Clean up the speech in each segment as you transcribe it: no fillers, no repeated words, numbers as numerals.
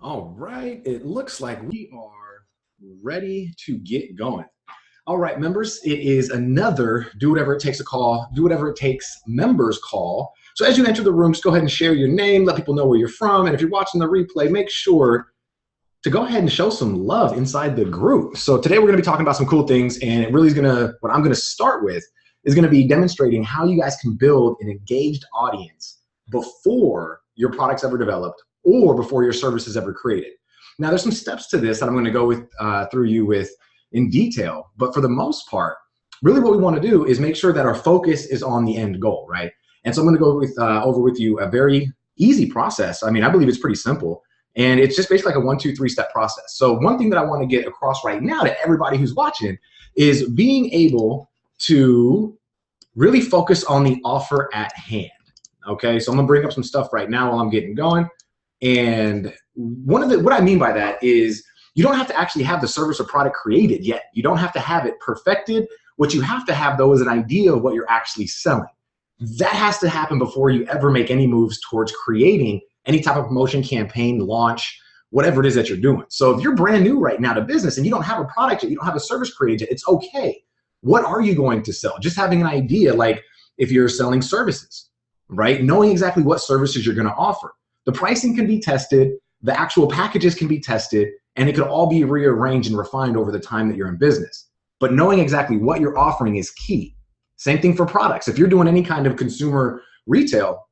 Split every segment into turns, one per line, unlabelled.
All right, it looks like we are ready to get going. All right, members, it is another Do Whatever It Takes a call, Do Whatever It Takes members call. So as you enter the room, just go ahead and share your name, let people know where you're from. And if you're watching the replay, make sure to go ahead and show some love inside the group. So today we're gonna be talking about some cool things, and it really is what I'm gonna start with is gonna be demonstrating how you guys can build an engaged audience before your product's ever developed or before your service is ever created. Now, there's some steps to this that I'm going to go through you with in detail, but for the most part, really what we want to do is make sure that our focus is on the end goal, right? And so I'm going to go over with you a very easy process. I mean, I believe it's pretty simple, and it's just basically like a 1, 2, 3-step process. So one thing that I want to get across right now to everybody who's watching is being able to really focus on the offer at hand. Okay, so I'm gonna bring up some stuff right now while I'm getting going. And what I mean by that is you don't have to actually have the service or product created yet. You don't have to have it perfected. What you have to have though is an idea of what you're actually selling. That has to happen before you ever make any moves towards creating any type of promotion campaign, launch, whatever it is that you're doing. So if you're brand new right now to business and you don't have a product yet, you don't have a service created yet, it's okay. What are you going to sell? Just having an idea, like if you're selling services, right? Knowing exactly what services you're going to offer. The pricing can be tested, the actual packages can be tested, and it can all be rearranged and refined over the time that you're in business. But knowing exactly what you're offering is key. Same thing for products. If you're doing any kind of consumer retail,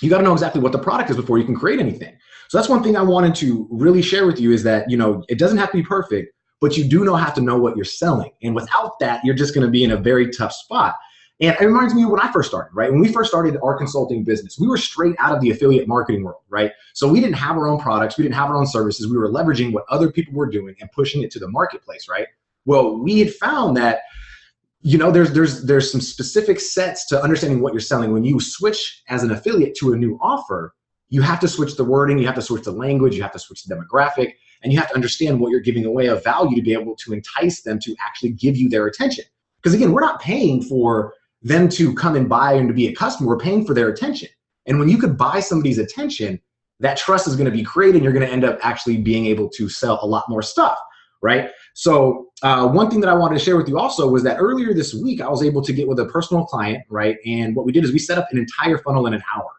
you got to know exactly what the product is before you can create anything. So that's one thing I wanted to really share with you is that, it doesn't have to be perfect, but you do have to know what you're selling. And without that, you're just going to be in a very tough spot. And it reminds me of when I first started, right? When we first started our consulting business, we were straight out of the affiliate marketing world, right? So we didn't have our own products. We didn't have our own services. We were leveraging what other people were doing and pushing it to the marketplace, right? Well, we had found that, there's some specific sets to understanding what you're selling. When you switch as an affiliate to a new offer, you have to switch the wording, you have to switch the language, you have to switch the demographic, and you have to understand what you're giving away of value to be able to entice them to actually give you their attention. Because again, we're not paying for them to come and buy and to be a customer, we're paying for their attention. And when you could buy somebody's attention, that trust is going to be created and you're going to end up actually being able to sell a lot more stuff, right? So one thing that I wanted to share with you also was that earlier this week, I was able to get with a personal client, right? And what we did is we set up an entire funnel in an hour,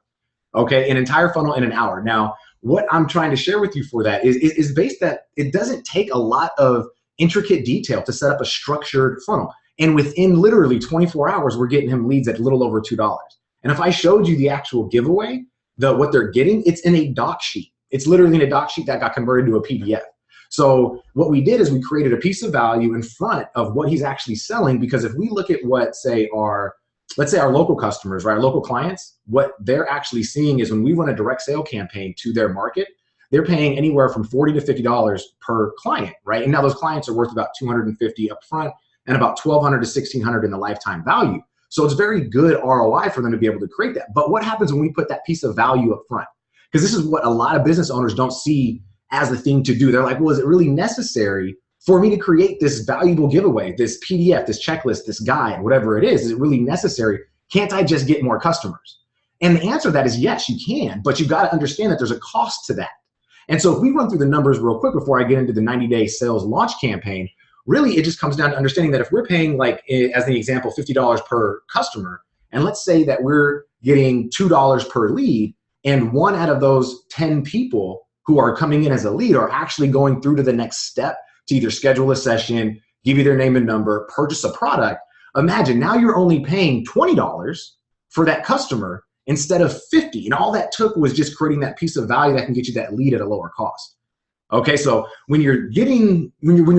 okay? An entire funnel in an hour. Now, what I'm trying to share with you for that is based that it doesn't take a lot of intricate detail to set up a structured funnel. And within literally 24 hours, we're getting him leads at a little over $2. And if I showed you the actual giveaway, what they're getting, it's in a doc sheet. It's literally in a doc sheet that got converted to a PDF. So what we did is we created a piece of value in front of what he's actually selling, because if we look at what, let's say our local customers, right, our local clients, what they're actually seeing is when we run a direct sale campaign to their market, they're paying anywhere from $40 to $50 per client, right? And now those clients are worth about $250 up front and about $1,200 to $1,600 in the lifetime value. So it's very good ROI for them to be able to create that. But what happens when we put that piece of value up front? Because this is what a lot of business owners don't see as the thing to do. They're like, well, is it really necessary for me to create this valuable giveaway, this PDF, this checklist, this guide, whatever it is? Is it really necessary? Can't I just get more customers? And the answer to that is yes, you can, but you've got to understand that there's a cost to that. And so if we run through the numbers real quick before I get into the 90-day sales launch campaign, really, it just comes down to understanding that if we're paying, like, as an example, $50 per customer, and let's say that we're getting $2 per lead, and 1 out of those 10 people who are coming in as a lead are actually going through to the next step to either schedule a session, give you their name and number, purchase a product, imagine now you're only paying $20 for that customer instead of $50. And all that took was just creating that piece of value that can get you that lead at a lower cost. Okay, so when you're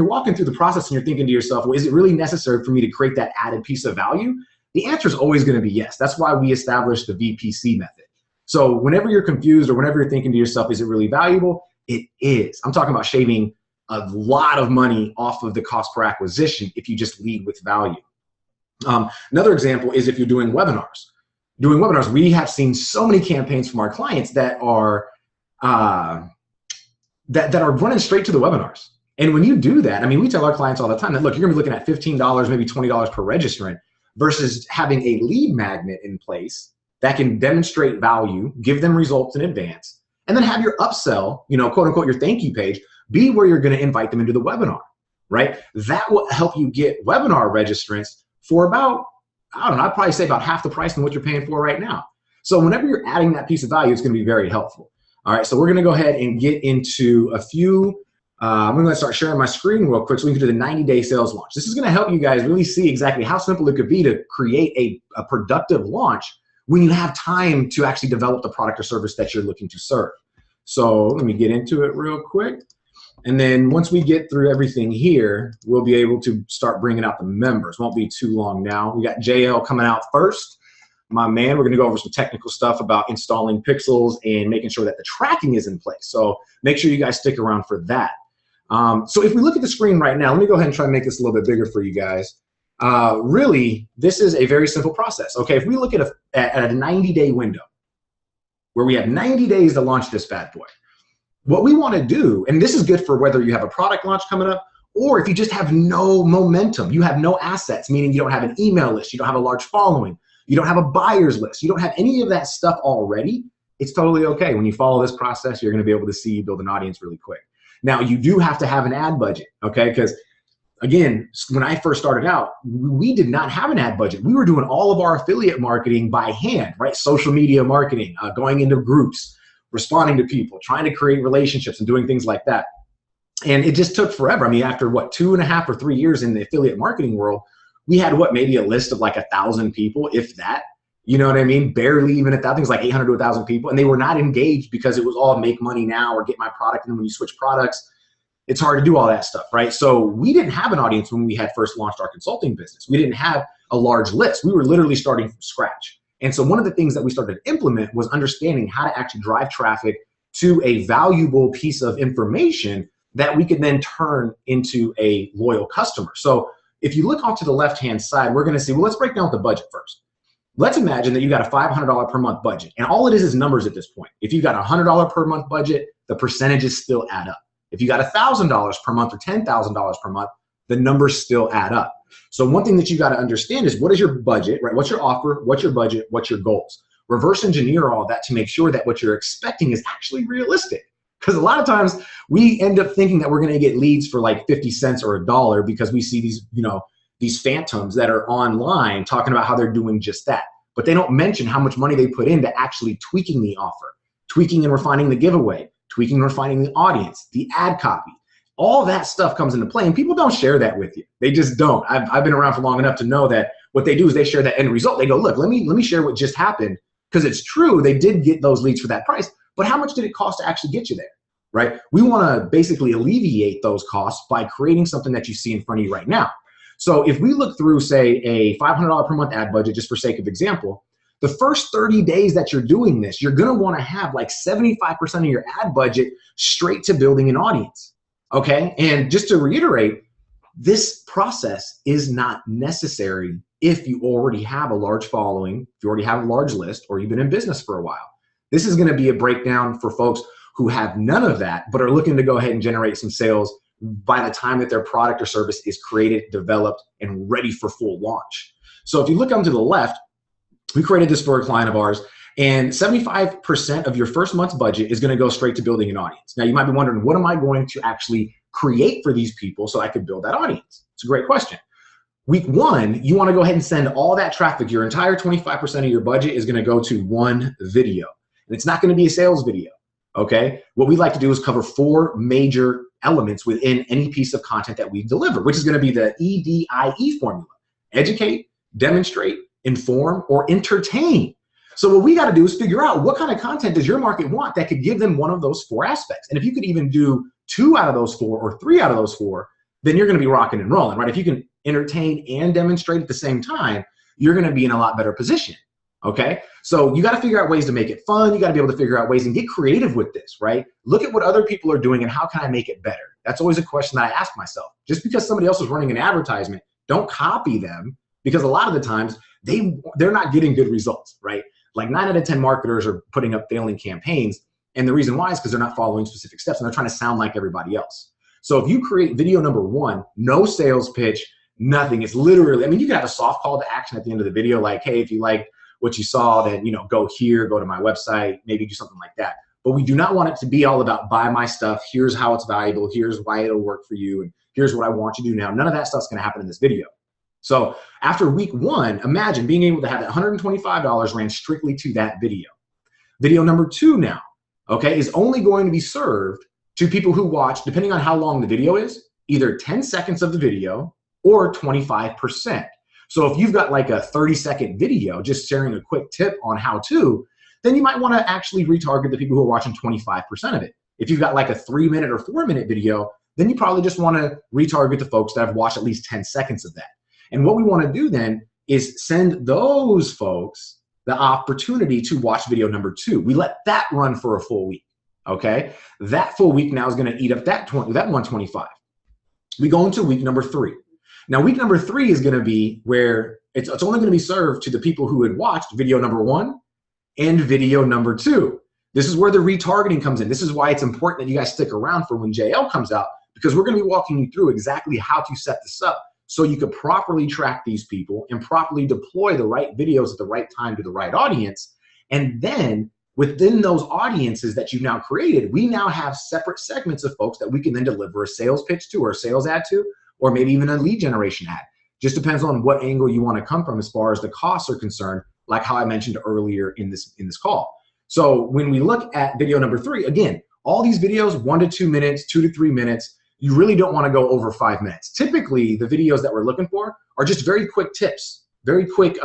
walking through the process and you're thinking to yourself, well, is it really necessary for me to create that added piece of value? The answer is always going to be yes. That's why we established the VPC method. So whenever you're confused or whenever you're thinking to yourself, is it really valuable? It is. I'm talking about shaving a lot of money off of the cost per acquisition if you just lead with value. Another example is if you're doing webinars. Doing webinars, we have seen so many campaigns from our clients that are that are running straight to the webinars. And when you do that, I mean, we tell our clients all the time that, look, you're gonna be looking at $15, maybe $20 per registrant versus having a lead magnet in place that can demonstrate value, give them results in advance, and then have your upsell, quote unquote, your thank you page be where you're going to invite them into the webinar, right? That will help you get webinar registrants for about, I don't know, I'd probably say about half the price than what you're paying for right now. So whenever you're adding that piece of value, it's going to be very helpful. All right, so we're going to go ahead and get into a few. I'm going to start sharing my screen real quick so we can do the 90-day sales launch. This is going to help you guys really see exactly how simple it could be to create a productive launch when you have time to actually develop the product or service that you're looking to serve. So let me get into it real quick. And then once we get through everything here, we'll be able to start bringing out the members. Won't be too long now. We got JL coming out first. My man, we're going to go over some technical stuff about installing pixels and making sure that the tracking is in place. So make sure you guys stick around for that. So if we look at the screen right now, let me go ahead and try and make this a little bit bigger for you guys. Really, this is a very simple process. Okay, if we look at a 90-day window where we have 90 days to launch this bad boy, what we want to do, and this is good for whether you have a product launch coming up or if you just have no momentum, you have no assets, meaning you don't have an email list, you don't have a large following, you don't have a buyer's list, you don't have any of that stuff already, it's totally okay. When you follow this process, you're going to be able to see you build an audience really quick. Now, you do have to have an ad budget, okay? Because again, when I first started out, we did not have an ad budget. We were doing all of our affiliate marketing by hand, right? Social media marketing, going into groups, responding to people, trying to create relationships and doing things like that. And it just took forever. I mean, after what, 2.5 or 3 years in the affiliate marketing world, we had what, maybe a list of like 1,000 people, if that, you know what I mean? Barely even 1,000, things like 800 to 1,000 people. And they were not engaged because it was all make money now or get my product. And then when you switch products, it's hard to do all that stuff, right? So we didn't have an audience when we had first launched our consulting business. We didn't have a large list. We were literally starting from scratch. And so one of the things that we started to implement was understanding how to actually drive traffic to a valuable piece of information that we could then turn into a loyal customer. So if you look off to the left-hand side, we're gonna see, well, let's break down the budget first. Let's imagine that you got a $500 per month budget, and all it is numbers at this point. If you've got a $100 per month budget, the percentages still add up. If you got $1,000 per month or $10,000 per month, the numbers still add up. So one thing that you got to understand is, what is your budget, right? What's your offer? What's your budget? What's your goals? Reverse engineer all that to make sure that what you're expecting is actually realistic. Because a lot of times we end up thinking that we're going to get leads for like 50 cents or $1 because we see these, these phantoms that are online talking about how they're doing just that. But they don't mention how much money they put into actually tweaking the offer, tweaking and refining the giveaway, tweaking and refining the audience, the ad copy. All that stuff comes into play, and people don't share that with you. They just don't. I've been around for long enough to know that what they do is they share that end result. They go, look, let me share what just happened, because it's true, they did get those leads for that price, but how much did it cost to actually get you there, right? We want to basically alleviate those costs by creating something that you see in front of you right now. So if we look through, say, a $500 per month ad budget, just for sake of example, the first 30 days that you're doing this, you're going to want to have like 75% of your ad budget straight to building an audience. Okay, and just to reiterate, this process is not necessary if you already have a large following, if you already have a large list, or you've been in business for a while. This is going to be a breakdown for folks who have none of that, but are looking to go ahead and generate some sales by the time that their product or service is created, developed, and ready for full launch. So if you look onto the left, we created this for a client of ours, and 75% of your first month's budget is going to go straight to building an audience. Now, you might be wondering, what am I going to actually create for these people so I could build that audience? It's a great question. Week 1, you want to go ahead and send all that traffic. Your entire 25% of your budget is going to go to one video. And it's not going to be a sales video, okay? What we like to do is cover 4 major elements within any piece of content that we deliver, which is going to be the EDIE formula: educate, demonstrate, inform, or entertain. So what we got to do is figure out what kind of content does your market want that could give them one of those 4 aspects. And if you could even do 2 out of those 4 or 3 out of those 4, then you're going to be rocking and rolling, right? If you can entertain and demonstrate at the same time, you're going to be in a lot better position, okay? So you got to figure out ways to make it fun. You got to be able to figure out ways and get creative with this, right? Look at what other people are doing and how can I make it better? That's always a question that I ask myself. Just because somebody else is running an advertisement, don't copy them, because a lot of the times they're not getting good results, right? Like 9 out of 10 marketers are putting up failing campaigns. And the reason why is because they're not following specific steps and they're trying to sound like everybody else. So if you create video number 1, no sales pitch, nothing. It's literally, I mean, you can have a soft call to action at the end of the video, like, hey, if you like what you saw, then, go here, go to my website, maybe do something like that. but we do not want it to be all about buy my stuff. Here's how it's valuable. Here's why it'll work for you. And here's what I want you to do now. None of that stuff's going to happen in this video. So after week 1, imagine being able to have that $125 ran strictly to that video. Video number 2 now, okay, is only going to be served to people who watch, depending on how long the video is, either 10 seconds of the video or 25%. So if you've got like a 30-second video just sharing a quick tip on how to, then you might want to actually retarget the people who are watching 25% of it. If you've got like a 3-minute or 4-minute video, then you probably just want to retarget the folks that have watched at least 10 seconds of that. And what we want to do then is send those folks the opportunity to watch video number 2. We let that run for a full week, okay? That full week now is going to eat up that 125. We go into week number 3. Now, week number 3 is going to be where it's only going to be served to the people who had watched video number 1 and video number 2. This is where the retargeting comes in. This is why it's important that you guys stick around for when JL comes out, because we're going to be walking you through exactly how to set this up so you could properly track these people and properly deploy the right videos at the right time to the right audience. And then within those audiences that you've now created, we now have separate segments of folks that we can then deliver a sales pitch to or a sales ad to, or maybe even a lead generation ad. Just depends on what angle you want to come from as far as the costs are concerned, like how I mentioned earlier in this call. So when we look at video number 3, again, all these videos, 1 to 2 minutes, 2 to 3 minutes, you really don't want to go over 5 minutes. Typically, the videos that we're looking for are just very quick tips, very quick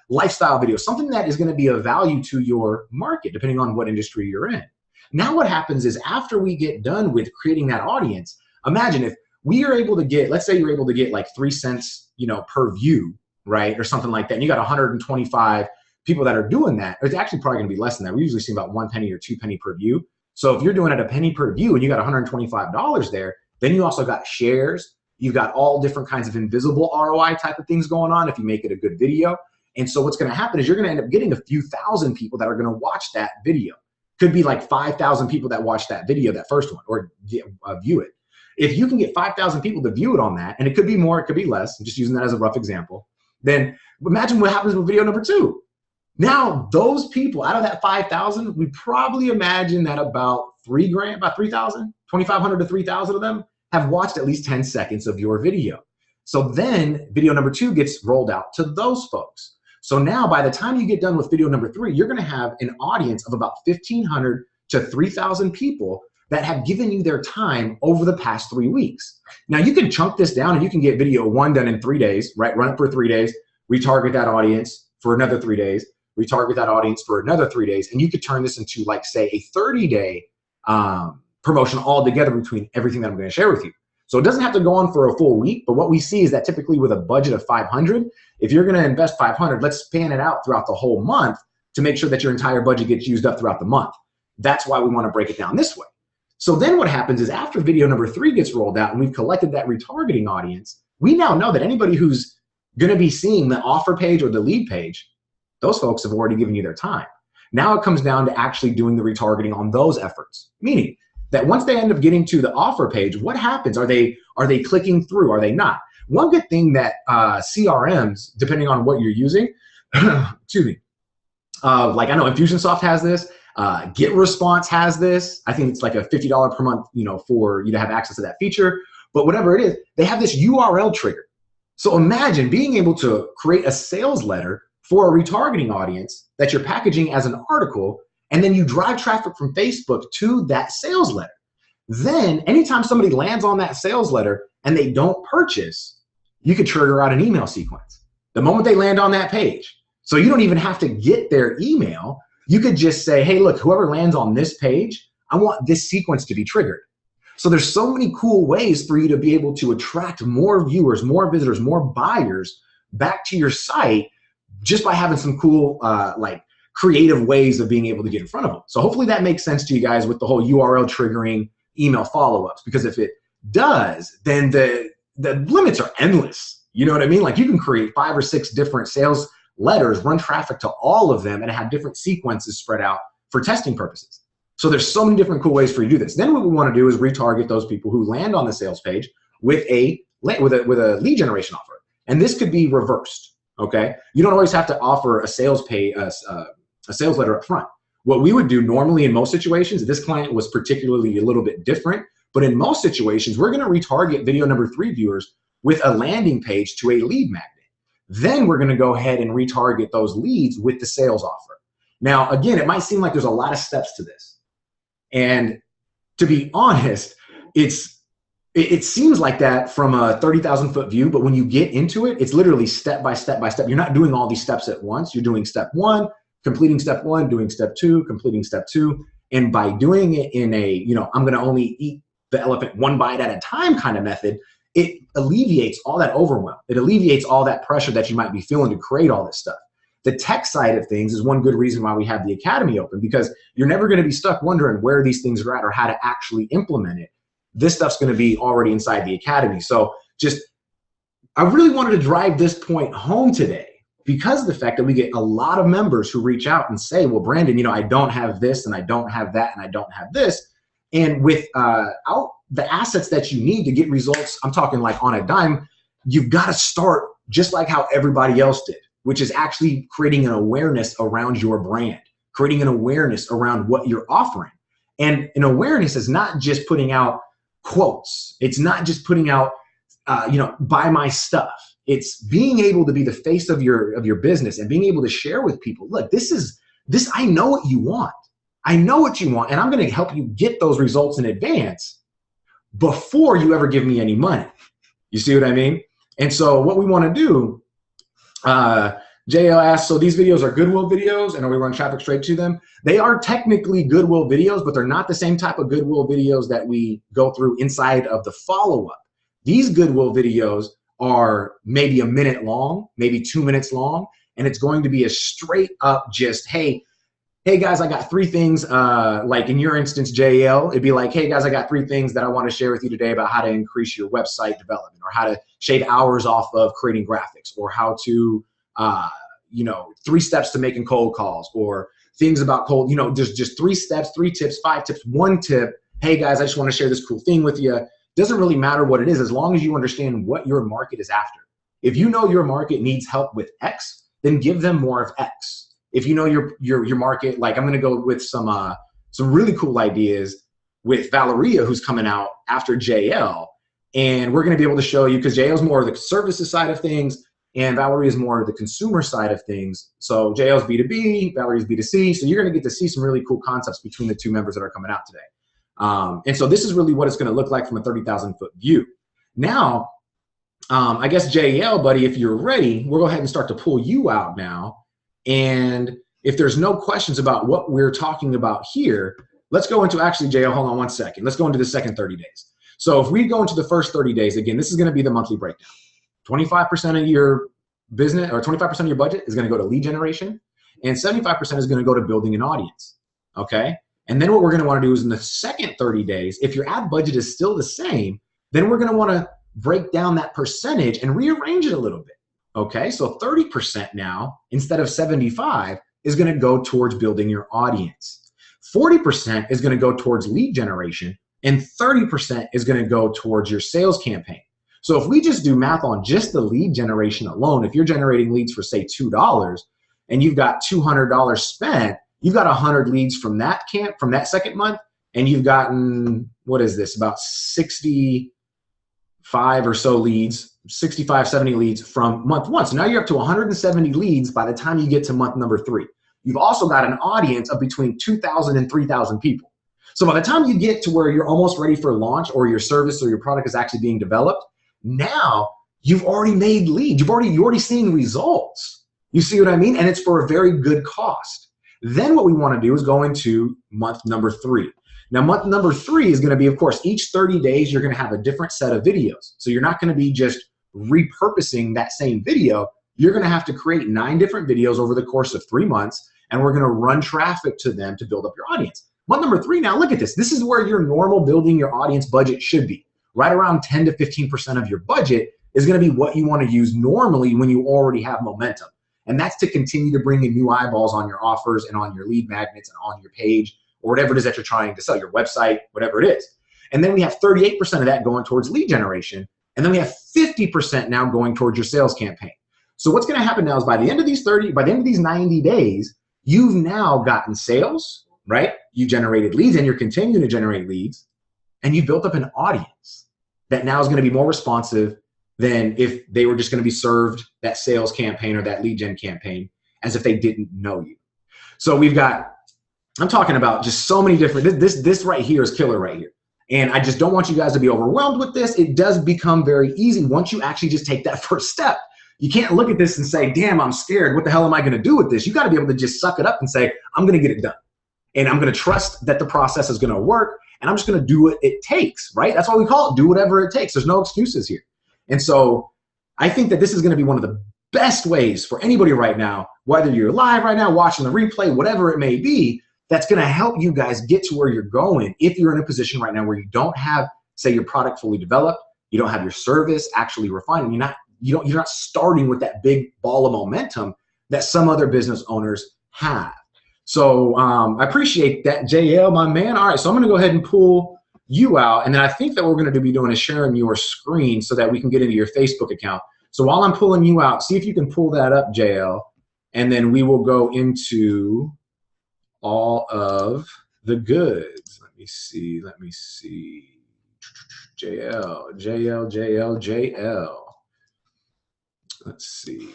lifestyle videos, something that is going to be of value to your market, depending on what industry you're in. Now what happens is after we get done with creating that audience, imagine if we are able to get, let's say you're able to get like 3 cents, per view, right? Or something like that. And you got 125 people that are doing that. It's actually probably going to be less than that. We usually see about 1 penny or 2 penny per view. So if you're doing it a penny per view and you got $125 there, then you also got shares. You've got all different kinds of invisible ROI type of things going on if you make it a good video. And so what's going to happen is you're going to end up getting a few thousand people that are going to watch that video. Could be like 5,000 people that watch that video, that first one, or view it. If you can get 5,000 people to view it on that, and it could be more, it could be less, I'm just using that as a rough example, then imagine what happens with video number 2. Now, those people out of that 5,000, we probably imagine that about 3,000, 2,500 to 3,000 of them have watched at least 10 seconds of your video. So then video number 2 gets rolled out to those folks. So now by the time you get done with video number 3, you're going to have an audience of about 1,500 to 3,000 people that have given you their time over the past 3 weeks. Now you can chunk this down and you can get video 1 done in 3 days, right? Run it for 3 days, retarget that audience for another 3 days, retarget that audience for another 3 days, and you could turn this into like say a 30-day promotion all together between everything that I'm going to share with you. So it doesn't have to go on for a full week, but what we see is that typically with a budget of 500, if you're going to invest 500, let's span it out throughout the whole month to make sure that your entire budget gets used up throughout the month. That's why we want to break it down this way. So then what happens is after video number 3 gets rolled out and we've collected that retargeting audience, we now know that anybody who's going to be seeing the offer page or the lead page, those folks have already given you their time. Now it comes down to actually doing the retargeting on those efforts, meaning that once they end up getting to the offer page, what happens? Are they clicking through? Are they not? One good thing that CRMs, depending on what you're using, excuse me, like I know Infusionsoft has this, GetResponse has this. I think it's like a $50 per month, for you to have access to that feature. But whatever it is, they have this URL trigger. So imagine being able to create a sales letter for a retargeting audience that you're packaging as an article, and then you drive traffic from Facebook to that sales letter. Then anytime somebody lands on that sales letter and they don't purchase, you could trigger out an email sequence the moment they land on that page. So you don't even have to get their email. You could just say, hey, look, whoever lands on this page, I want this sequence to be triggered. So there's so many cool ways for you to be able to attract more viewers, more visitors, more buyers back to your site just by having some cool, like creative ways of being able to get in front of them. So hopefully that makes sense to you guys with the whole URL triggering email follow-ups, because if it does, then the limits are endless. You know what I mean? Like you can create 5 or 6 different sales letters, run traffic to all of them, and have different sequences spread out for testing purposes. So there's so many different cool ways for you to do this. Then what we want to do is retarget those people who land on the sales page with a lead generation offer. And this could be reversed, okay? You don't always have to offer a sales letter up front. What we would do normally in most situations, this client was particularly a little bit different, but in most situations, we're going to retarget video number 3 viewers with a landing page to a lead magnet. Then we're going to go ahead and retarget those leads with the sales offer. Now, again, it might seem like there's a lot of steps to this. And to be honest, it seems like that from a 30,000 foot view, but when you get into it, it's literally step by step by step. You're not doing all these steps at once. You're doing step 1, completing step 1, doing step 2, completing step 2. And by doing it in a, I'm going to only eat the elephant one bite at a time kind of method, it alleviates all that overwhelm. It alleviates all that pressure that you might be feeling to create all this stuff. The tech side of things is one good reason why we have the Academy open, because you're never going to be stuck wondering where these things are at or how to actually implement it. This stuff's going to be already inside the Academy. So I really wanted to drive this point home today because of the fact that we get a lot of members who reach out and say, well, Brandon, I don't have this and I don't have that and I don't have this. And without the assets that you need to get results, I'm talking like on a dime, you've got to start just like how everybody else did, which is actually creating an awareness around your brand, creating an awareness around what you're offering. And an awareness is not just putting out quotes. It's not just putting out, buy my stuff. It's being able to be the face of your business and being able to share with people, look, I know what you want. I know what you want, and I'm going to help you get those results in advance before you ever give me any money. You see what I mean? And so what we want to do, JL asked, so these videos are Goodwill videos and are we run traffic straight to them? They are technically Goodwill videos, but they're not the same type of Goodwill videos that we go through inside of the follow-up. These Goodwill videos are maybe a minute long, maybe 2 minutes long, and it's going to be a straight up just, hey guys, I got 3 things, like in your instance, JL, it'd be like, hey guys, I got 3 things that I want to share with you today about how to increase your website development, or how to shave hours off of creating graphics, or how to, 3 steps to making cold calls, or things about cold, there's just 3 steps, 3 tips, 5 tips, 1 tip. Hey guys, I just want to share this cool thing with you. Doesn't really matter what it is, as long as you understand what your market is after. If you know your market needs help with X, then give them more of X. If you know your market, like I'm going to go with some really cool ideas with Valeria, who's coming out after JL, and we're going to be able to show you, because JL is more of the services side of things and Valeria is more of the consumer side of things. So JL's B2B, Valeria's B2C. So you're going to get to see some really cool concepts between the 2 members that are coming out today. And so this is really what it's going to look like from a 30,000 foot view. Now, I guess JL, buddy, if you're ready, we'll go ahead and start to pull you out now. And if there's no questions about what we're talking about here, let's go into, actually, JL, hold on 1 second. Let's go into the second 30 days. So if we go into the first 30 days, again, this is going to be the monthly breakdown. 25% of your business, or 25% of your budget is going to go to lead generation, and 75% is going to go to building an audience. Okay. And then what we're going to want to do is in the second 30 days, if your ad budget is still the same, then we're going to want to break down that percentage and rearrange it a little bit. Okay, so 30% now, instead of 75, is going to go towards building your audience. 40% is going to go towards lead generation, and 30% is going to go towards your sales campaign. So if we just do math on just the lead generation alone, if you're generating leads for, say, $2, and you've got $200 spent, you've got 100 leads from that second month, and you've gotten, what is this, about 65 or so leads, 65, 70 leads from month 1. So now you're up to 170 leads by the time you get to month number 3. You've also got an audience of between 2,000 and 3,000 people. So by the time you get to where you're almost ready for launch, or your service or your product is actually being developed, now you've already made leads. You're already seeing results. You see what I mean? And it's for a very good cost. Then what we want to do is go into month number 3. Now, month number 3 is going to be, of course, each 30 days, you're going to have a different set of videos. So you're not going to be just repurposing that same video. You're going to have to create 9 different videos over the course of 3 months, and we're going to run traffic to them to build up your audience. Month number 3, now look at this. This is where your normal building your audience budget should be. Right around 10 to 15% of your budget is going to be what you want to use normally when you already have momentum. And that's to continue to bring in new eyeballs on your offers and on your lead magnets and on your page, or whatever it is that you're trying to sell, your website, whatever it is. And then we have 38% of that going towards lead generation. And then we have 50% now going towards your sales campaign. So what's going to happen now is by the end of these 90 days, you've now gotten sales, right? You generated leads and you're continuing to generate leads, and you built up an audience that now is going to be more responsive than if they were just going to be served that sales campaign or that lead gen campaign as if they didn't know you. So we've got, I'm talking about just so many different, this right here is killer right here. And I just don't want you guys to be overwhelmed with this. It does become very easy once you actually just take that first step. You can't look at this and say, damn, I'm scared. What the hell am I going to do with this? You got to be able to just suck it up and say, I'm going to get it done. And I'm going to trust that the process is going to work. And I'm just going to do what it takes, right? That's why we call it do whatever it takes. There's no excuses here. And so I think that this is going to be one of the best ways for anybody right now, whether you're live right now, watching the replay, whatever it may be, that's going to help you guys get to where you're going. If you're in a position right now where you don't have, say, your product fully developed, you don't have your service actually refined, and you're not starting with that big ball of momentum that some other business owners have. So I appreciate that, JL, my man. All right, so I'm going to go ahead and pull you out, and then I think that what we're going to be doing is sharing your screen so that we can get into your Facebook account. So while I'm pulling you out, see if you can pull that up, JL, and then we will go into all of the goods. Let me see. JL. Let's see.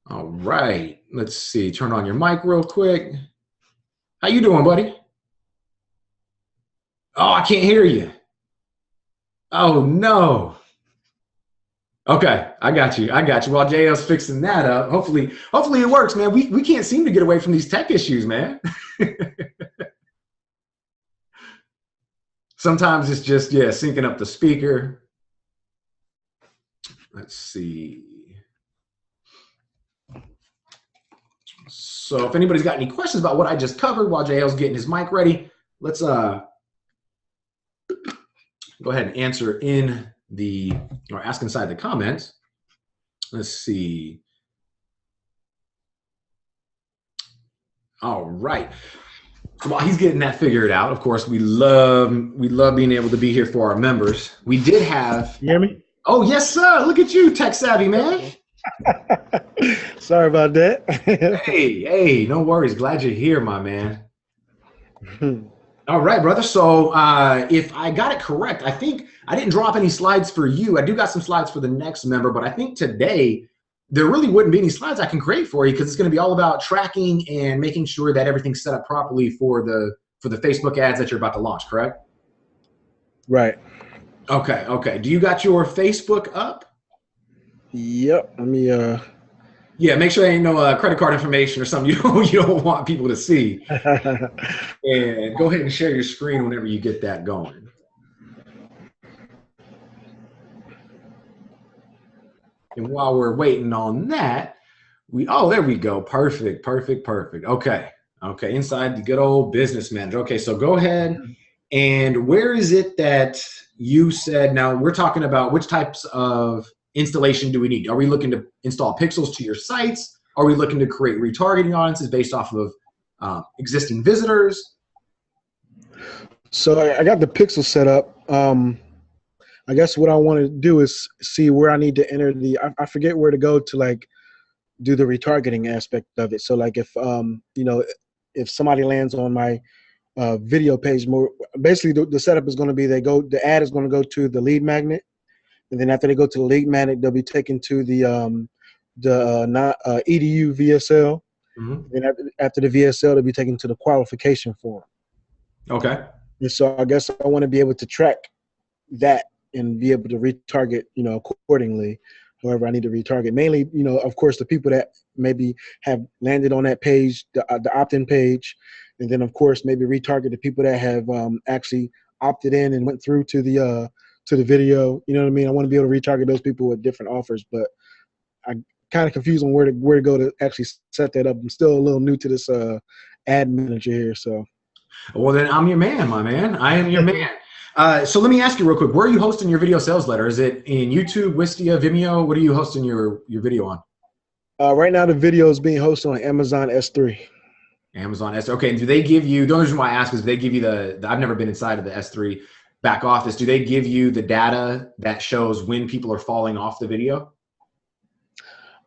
All right. Let's see. Turn on your mic real quick. How you doing, buddy? Oh, I can't hear you. Oh, no. Okay, I got you. While JL's fixing that up, hopefully it works, man. We can't seem to get away from these tech issues, man. Sometimes it's just, syncing up the speaker. Let's see. So if anybody's got any questions about what I just covered while JL's getting his mic ready, let's go ahead and answer or ask inside the comments. Let's see. All right. While he's getting that figured out, of course, we love being able to be here for our members. We did have.
You hear me?
Oh, yes, sir. Look at you, tech savvy, man.
Sorry about that.
Hey, no worries. Glad you're here, my man. All right, brother. So if I got it correct, I think I didn't drop any slides for you. I do got some slides for the next member, but I think today there really wouldn't be any slides I can create for you because it's going to be all about tracking and making sure that everything's set up properly for the Facebook ads that you're about to launch, correct?
Right.
Okay. Do you got your Facebook up?
Yep. Let me
Yeah, make sure there ain't no credit card information or something you don't want people to see. And go ahead and share your screen whenever you get that going. And while we're waiting on that, there we go. Perfect. Okay, inside the good old business manager. Okay, so go ahead. And where is it that you said, now we're talking about which types of installation do we need? Are we looking to install pixels to your sites? Are we looking to create retargeting audiences based off of existing visitors?
So I got the pixel set up. I guess what I want to do is see where I need to enter I forget where to go to like do the retargeting aspect of it. So like if if somebody lands on my video page, basically the setup is going to be the ad is going to go to the lead magnet, and then after they go to the lead magnet, they'll be taken to the EDU VSL. Mm-hmm. And after the VSL, they'll be taken to the qualification form. Okay. And so I guess I want to be able to track that and be able to retarget, accordingly. However, I need to retarget mainly, of course, the people that maybe have landed on that page, the opt-in page, and then of course maybe retarget the people that have actually opted in and went through to the video. You know what I mean? I want to be able to retarget those people with different offers, but I'm kind of confused on where to go to actually set that up. I'm still a little new to this ad manager here, so. Well, then I'm your man, my man. I am your man. So let me ask you real quick, where are you hosting your video sales letter? Is it in YouTube, Wistia, Vimeo? What are you hosting your video on? Right now the video is being hosted on Amazon S3. Amazon S3. Okay, and do they give you, the only reason why I ask is they give you I've never been inside of the S3 back office. Do they give you the data that shows when people are falling off the video?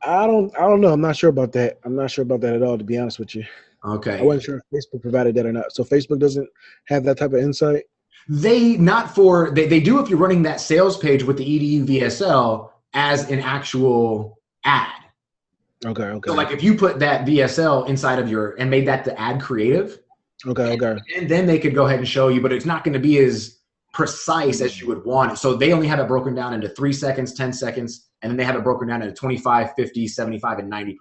I don't know. I'm not sure about that. I'm not sure about that at all, to be honest with you.
Okay.
I wasn't sure if Facebook provided that or not. So Facebook doesn't have that type of insight?
They do if you're running that sales page with the EDU VSL as an actual ad.
Okay.
So like if you put that VSL inside of and made that the ad creative.
Okay.
And then they could go ahead and show you, but it's not going to be as precise as you would want it. So they only have it broken down into 3 seconds, 10 seconds, and then they have it broken down into 25, 50, 75, and 90%.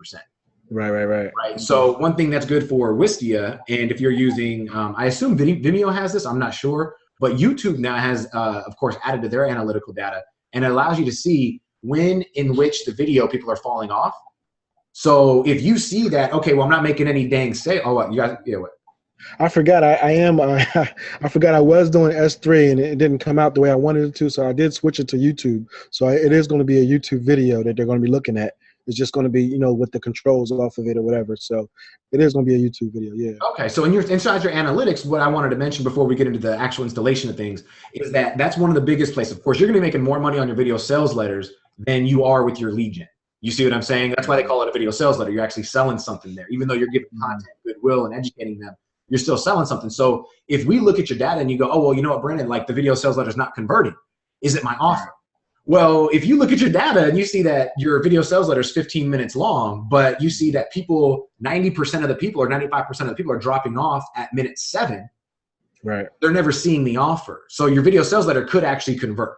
Right.
So one thing that's good for Wistia, and if you're using, I assume Vimeo has this, I'm not sure, but YouTube now has, of course, added to their analytical data, and it allows you to see when in which the video people are falling off. So if you see that, okay, well, I'm not making any dang sale. Oh, what? You guys, yeah, what?
I forgot I forgot I was doing S3 and it didn't come out the way I wanted it to, so I did switch it to YouTube. So it is going to be a YouTube video that they're going to be looking at. It's just going to be, with the controls off of it or whatever. So it is going to be a YouTube video, yeah.
Okay, so inside your analytics, what I wanted to mention before we get into the actual installation of things is that that's one of the biggest places. Of course, you're going to be making more money on your video sales letters than you are with your lead gen. You see what I'm saying? That's why they call it a video sales letter. You're actually selling something there. Even though you're giving content, goodwill, and educating them, you're still selling something. So if we look at your data and you go, oh, well, you know what, Brandon, like the video sales letter is not converting. Is it my offer? Well, if you look at your data and you see that your video sales letter is 15 minutes long, but you see that 90% of the people or 95% of the people are dropping off at minute 7,
right?
They're never seeing the offer. So your video sales letter could actually convert.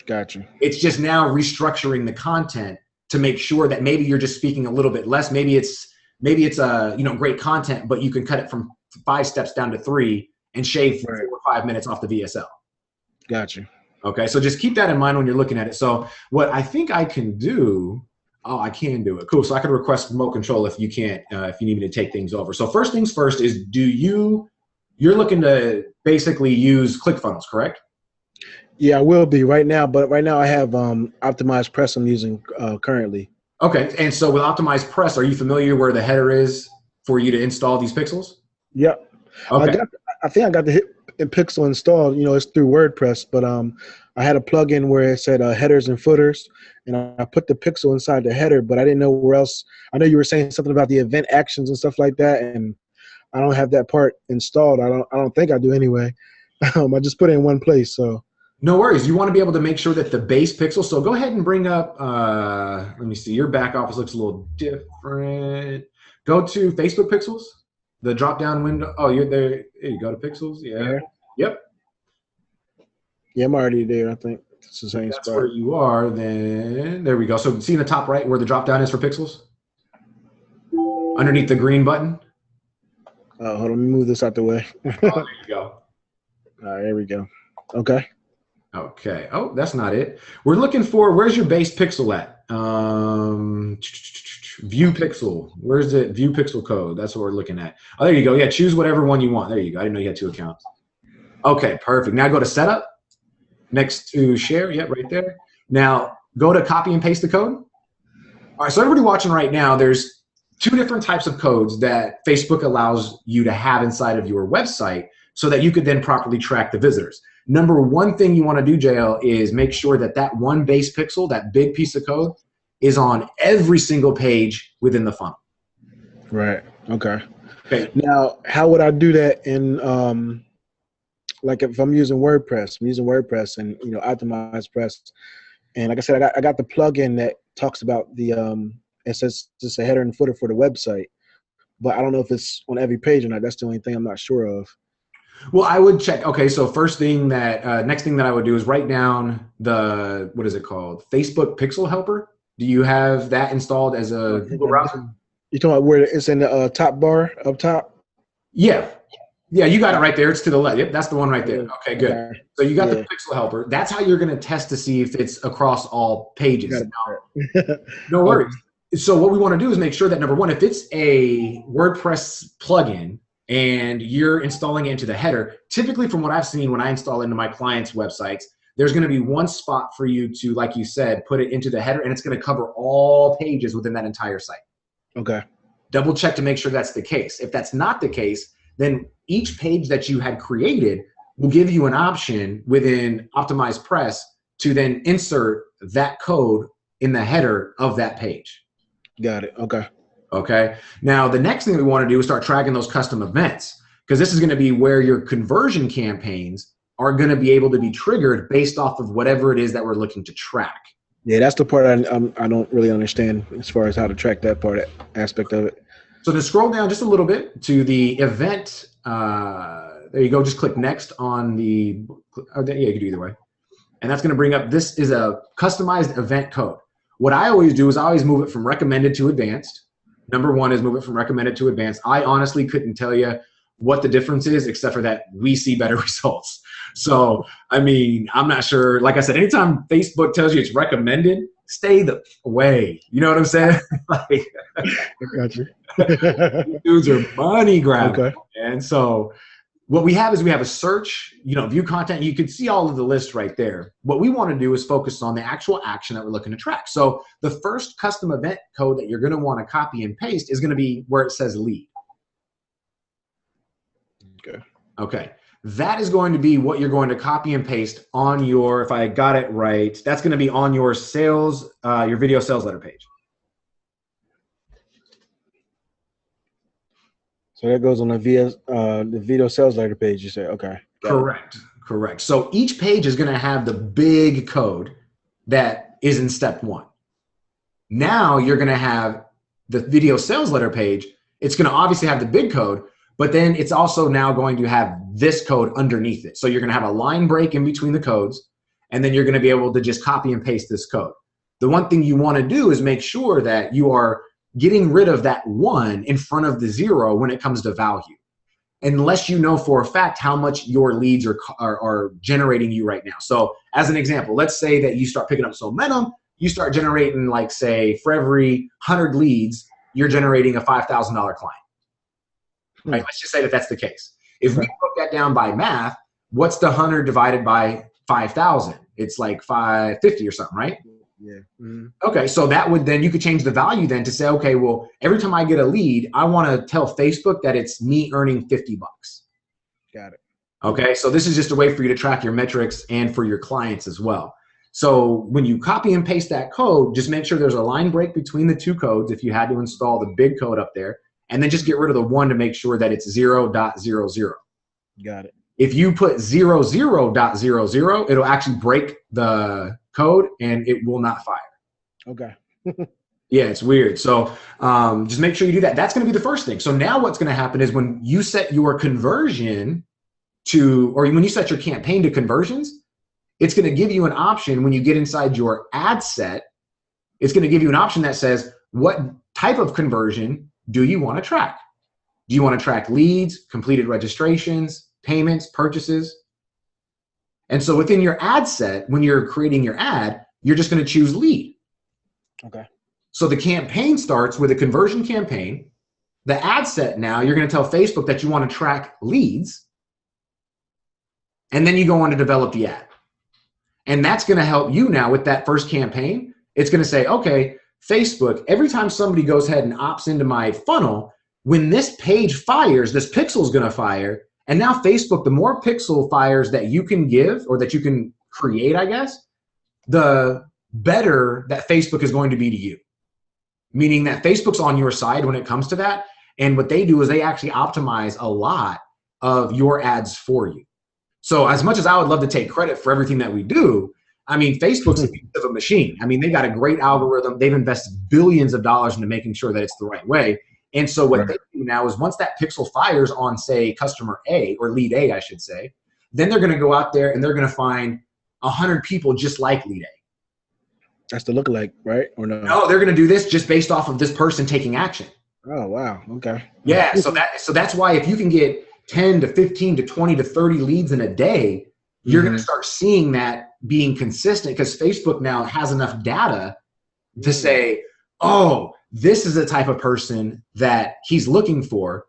Gotcha.
It's just now restructuring the content to make sure that maybe you're just speaking a little bit less. Maybe it's great content, but you can cut it from 5 steps down to 3 and shave 4 or 5 minutes off the VSL.
Gotcha.
Okay, so just keep that in mind when you're looking at it. So what I think I can do, I can do it. Cool. So I can request remote control if you can't, if you need me to take things over. So first things first is, you're looking to basically use ClickFunnels, correct?
Yeah, I will be right now, but right now I have Optimized Press I'm using currently.
Okay, and so with Optimized Press, are you familiar where the header is for you to install these pixels?
Yep.
Okay.
I think I got the pixel installed. It's through WordPress, but I had a plugin where it said headers and footers, and I put the pixel inside the header, but I didn't know where else. I know you were saying something about the event actions and stuff like that, and I don't have that part installed. I don't think I do anyway. I just put it in one place, so.
No worries. You want to be able to make sure that the base pixel. So go ahead and bring up. Let me see. Your back office looks a little different. Go to Facebook pixels. The drop down window. Oh, you're there. Here you go to pixels. Yeah. Yep.
Yeah, I'm already there. I think it's the same
That's
spot.
where you are. Then there we go. So see in the top right where the drop down is for pixels. Underneath the green button.
Hold on. Let me move this out the way.
Oh, there you go.
All right. There we go. Okay.
Okay. Oh, that's not it. We're looking for, where's your base pixel at? View pixel. Where's it? View pixel code. That's what we're looking at. Oh, there you go. Yeah, choose whatever one you want. There you go. I didn't know you had 2 accounts. Okay, perfect. Now go to setup. Next to share. Yep, right there. Now go to copy and paste the code. All right, so everybody watching right now, there's 2 different types of codes that Facebook allows you to have inside of your website so that you could then properly track the visitors. Number one thing you want to do, JL, is make sure that that one base pixel, that big piece of code, is on every single page within the funnel.
Right. Okay. Now, how would I do that in, like if I'm using WordPress, and Optimized Press, and like I said, I got the plugin that talks about the it says just a header and footer for the website, but I don't know if it's on every page or not. That's the only thing I'm not sure of.
Well, I would check. Okay, so next thing that I would do is write down the, what is it called? Facebook Pixel Helper. Do you have that installed as a Google browser?
You talking about where it's in the top bar up top?
Yeah. Yeah, you got it right there. It's to the left. Yep, that's the one right there. Okay, good. Okay. So you got the Pixel Helper. That's how you're going to test to see if it's across all pages. No worries. So what we want to do is make sure that, number one, if it's a WordPress plugin, and you're installing it into the header, typically from what I've seen when I install into my clients' websites, there's going to be one spot for you to, like you said, put it into the header, and it's going to cover all pages within that entire site.
Okay.
Double check to make sure that's the case. If that's not the case, then each page that you had created will give you an option within Optimized Press to then insert that code in the header of that page.
Got it. Okay.
Okay. Now, the next thing we want to do is start tracking those custom events, because this is going to be where your conversion campaigns are going to be able to be triggered based off of whatever it is that we're looking to track.
Yeah, that's the part I don't really understand as far as how to track that aspect of it.
So to scroll down just a little bit to the event, there you go. Just click next on the, yeah, you can do either way. And that's going to bring up, this is a customized event code. What I always do is I always move it from recommended to advanced. Number one is move it from recommended to advanced. I honestly couldn't tell you what the difference is, except for that we see better results. So, I mean, I'm not sure. Like I said, anytime Facebook tells you it's recommended, stay the way. You know what I'm saying? Like,
I got you.
Dudes are money grabbing.
Okay.
And so what we have is we have a search, view content. You can see all of the lists right there. What we want to do is focus on the actual action that we're looking to track. So the first custom event code that you're going to want to copy and paste is going to be where it says lead. Okay. That is going to be what you're going to copy and paste on your, if I got it right, that's going to be on your sales, your video sales letter page.
So that goes on the video sales letter page, you say, okay.
Correct. So each page is going to have the big code that is in step one. Now you're going to have the video sales letter page. It's going to obviously have the big code, but then it's also now going to have this code underneath it. So you're going to have a line break in between the codes, and then you're going to be able to just copy and paste this code. The one thing you want to do is make sure that you are getting rid of that 1 in front of the 0 when it comes to value, unless you know for a fact how much your leads are generating you right now. So as an example, let's say that you start picking up some momentum, you start generating, like, say, for every 100 leads, you're generating a $5,000 client. Right? Let's just say that that's the case. If we broke that down by math, what's the 100 divided by 5,000? It's like 550 or something, right?
Yeah.
Okay, so that would then, you could change the value then to say, okay, well, every time I get a lead, I want to tell Facebook that it's me earning 50 bucks.
Got it.
Okay, so this is just a way for you to track your metrics and for your clients as well. So when you copy and paste that code, just make sure there's a line break between the two codes if you had to install the big code up there, and then just get rid of the 1 to make sure that it's 0.00.
Got it.
If you put 0.00, it'll actually break the code and it will not fire.
Okay.
Yeah, it's weird. So just make sure you do that. That's going to be the first thing. So now what's going to happen is when you set your conversion to, or when you set your campaign to conversions, it's going to give you an option when you get inside your ad set. It's going to give you an option that says, what type of conversion do you want to track? Do you want to track leads, completed registrations, payments, purchases? And so within your ad set, when you're creating your ad, you're just going to choose lead.
Okay.
So the campaign starts with a conversion campaign. The ad set now, you're going to tell Facebook that you want to track leads. And then you go on to develop the ad. And that's going to help you now with that first campaign. It's going to say, okay, Facebook, every time somebody goes ahead and opts into my funnel, when this page fires, this pixel is going to fire. And now Facebook, the more pixel fires that you can give or that you can create, I guess, the better that Facebook is going to be to you. Meaning that Facebook's on your side when it comes to that. And what they do is they actually optimize a lot of your ads for you. So as much as I would love to take credit for everything that we do, I mean, Facebook's a piece of a machine. I mean, they got a great algorithm. They've invested billions of dollars into making sure that it's the right way. And so what they do now is once that pixel fires on, say, customer A, or lead A, I should say, then they're going to go out there and they're going to find 100 people just like lead A.
That's the lookalike, right? Or no?
No, they're going to do this just based off of this person taking action.
Oh, wow. Okay.
Yeah. So that's why if you can get 10 to 15 to 20 to 30 leads in a day, you're going to start seeing that being consistent, because Facebook now has enough data to say, oh, this is the type of person that he's looking for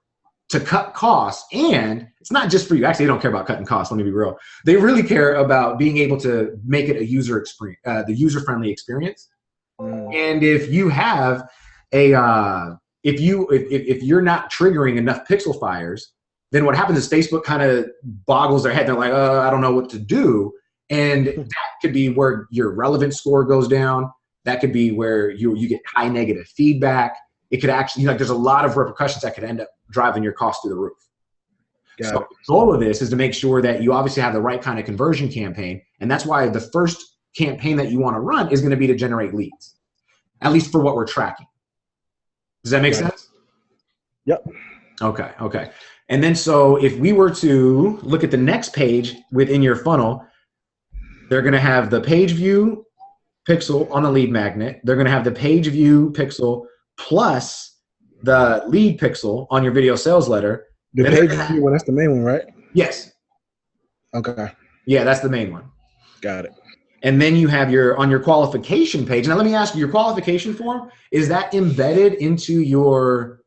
to cut costs. And it's not just for you. Actually, they don't care about cutting costs. Let me be real. They really care about being able to make it a user experience, the user-friendly experience. And if you have a, if you're not triggering enough pixel fires, then what happens is Facebook kind of boggles their head. They're like, I don't know what to do. And that could be where your relevance score goes down. That could be where you get high negative feedback. It could actually, there's a lot of repercussions that could end up driving your cost through the roof. So the goal of this is to make sure that you obviously have the right kind of conversion campaign. And that's why the first campaign that you want to run is going to be to generate leads, at least for what we're tracking. Does that make sense?
Yep.
Okay. Okay. And then, so if we were to look at the next page within your funnel, they're going to have the page view pixel on the lead magnet. They're going to have the page view pixel plus the lead pixel on your video sales letter.
The page view one, that's the main one, right?
Yes.
Okay.
Yeah, that's the main one.
Got it.
And then you have on your qualification page. Now let me ask you, your qualification form, is that embedded into your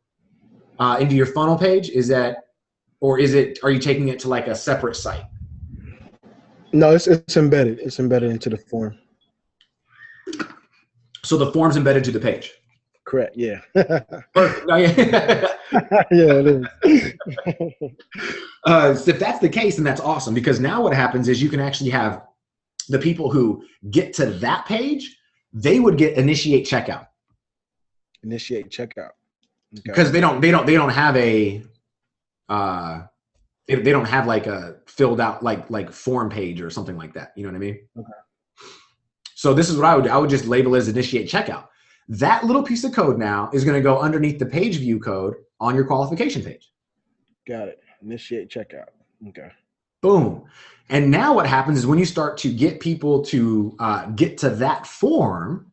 funnel page? Is that, or are you taking it to like a separate site?
No, it's embedded. It's embedded into the form.
So the form's embedded to the page.
Correct. Yeah.
Perfect. No, yeah.
Yeah, it is.
So if that's the case, then that's awesome, because now what happens is you can actually have the people who get to that page, they would get initiate checkout.
Initiate checkout.
Because they don't have a they don't have like a filled out like form page or something like that. You know what I mean?
Okay.
So this is what I would just label as initiate checkout. That little piece of code now is going to go underneath the page view code on your qualification page.
Got it. Initiate checkout. Okay.
Boom. And now what happens is when you start to get people to get to that form,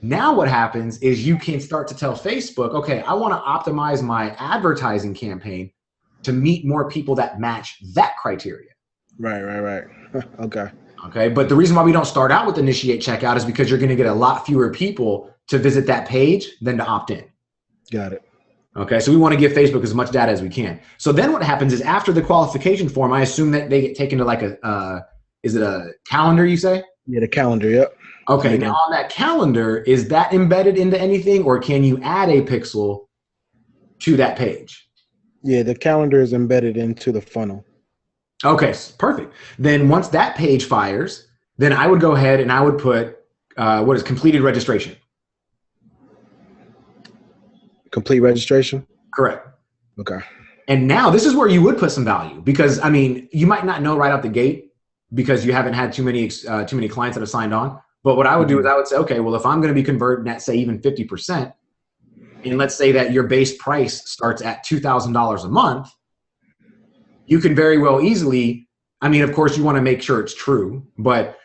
now what happens is you can start to tell Facebook, okay, I want to optimize my advertising campaign to meet more people that match that criteria.
Right. Okay.
Okay. But the reason why we don't start out with initiate checkout is because you're going to get a lot fewer people to visit that page than to opt in.
Got it.
Okay. So we want to give Facebook as much data as we can. So then what happens is after the qualification form, I assume that they get taken to like is it a calendar, you say?
Yeah, the calendar. Yep.
Okay. Now on that calendar, is that embedded into anything, or can you add a pixel to that page?
Yeah, the calendar is embedded into the funnel.
Okay, perfect. Then once that page fires, then I would go ahead and I would put what is completed registration.
Complete registration?
Correct.
Okay.
And now this is where you would put some value, because I mean, you might not know right out the gate because you haven't had too many clients that have signed on. But what I would do is I would say, okay, well, if I'm going to be converting at say even 50%, and let's say that your base price starts at $2,000 a month, you can very well easily, I mean, of course you want to make sure it's true, but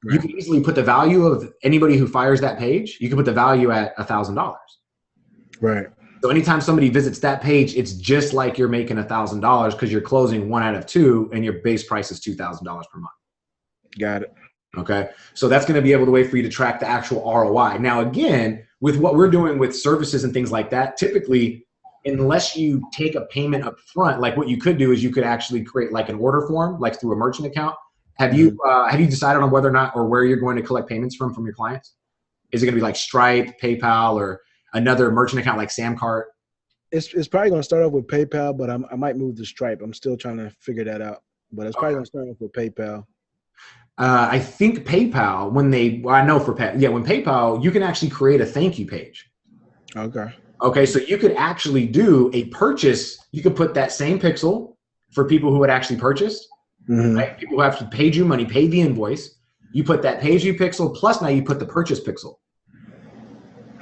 you can easily put the value of anybody who fires that page, you can put the value at $1,000.
Right.
So anytime somebody visits that page, it's just like you're making $1,000 because you're closing 1 out of 2 and your base price is $2,000 per month.
Got it.
Okay. So that's going to be able to way for you to track the actual ROI. Now, again, with what we're doing with services and things like that, typically, unless you take a payment up front, like what you could do is you could actually create like an order form, like through a merchant account. Have you decided on whether or not, or where you're going to collect payments from your clients? Is it going to be like Stripe, PayPal, or another merchant account like Samcart?
It's probably going to start off with PayPal, but I might move to Stripe. I'm still trying to figure that out, but it's probably going to start off with PayPal.
I think PayPal, when PayPal, you can actually create a thank you page.
Okay.
Okay, so you could actually do a purchase. You could put that same pixel for people who had actually purchased, right? People who have paid you money, pay the invoice. You put that page view pixel, plus now you put the purchase pixel.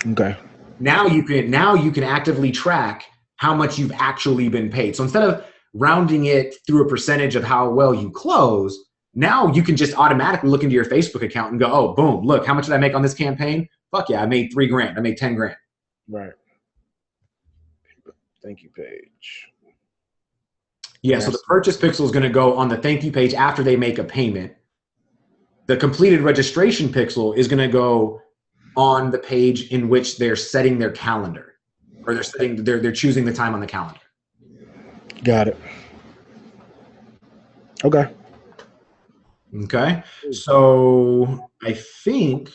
Okay.
Now you can actively track how much you've actually been paid. So instead of rounding it through a percentage of how well you close, now you can just automatically look into your Facebook account and go, oh, boom, look, how much did I make on this campaign? Fuck yeah, I made $3,000. I made $10,000.
Right. Thank you page.
Yeah, so the purchase pixel is going to go on the thank you page after they make a payment. The completed registration pixel is going to go on the page in which they're setting their calendar, or they're choosing the time on the calendar.
Got it. Okay.
Okay. So I think,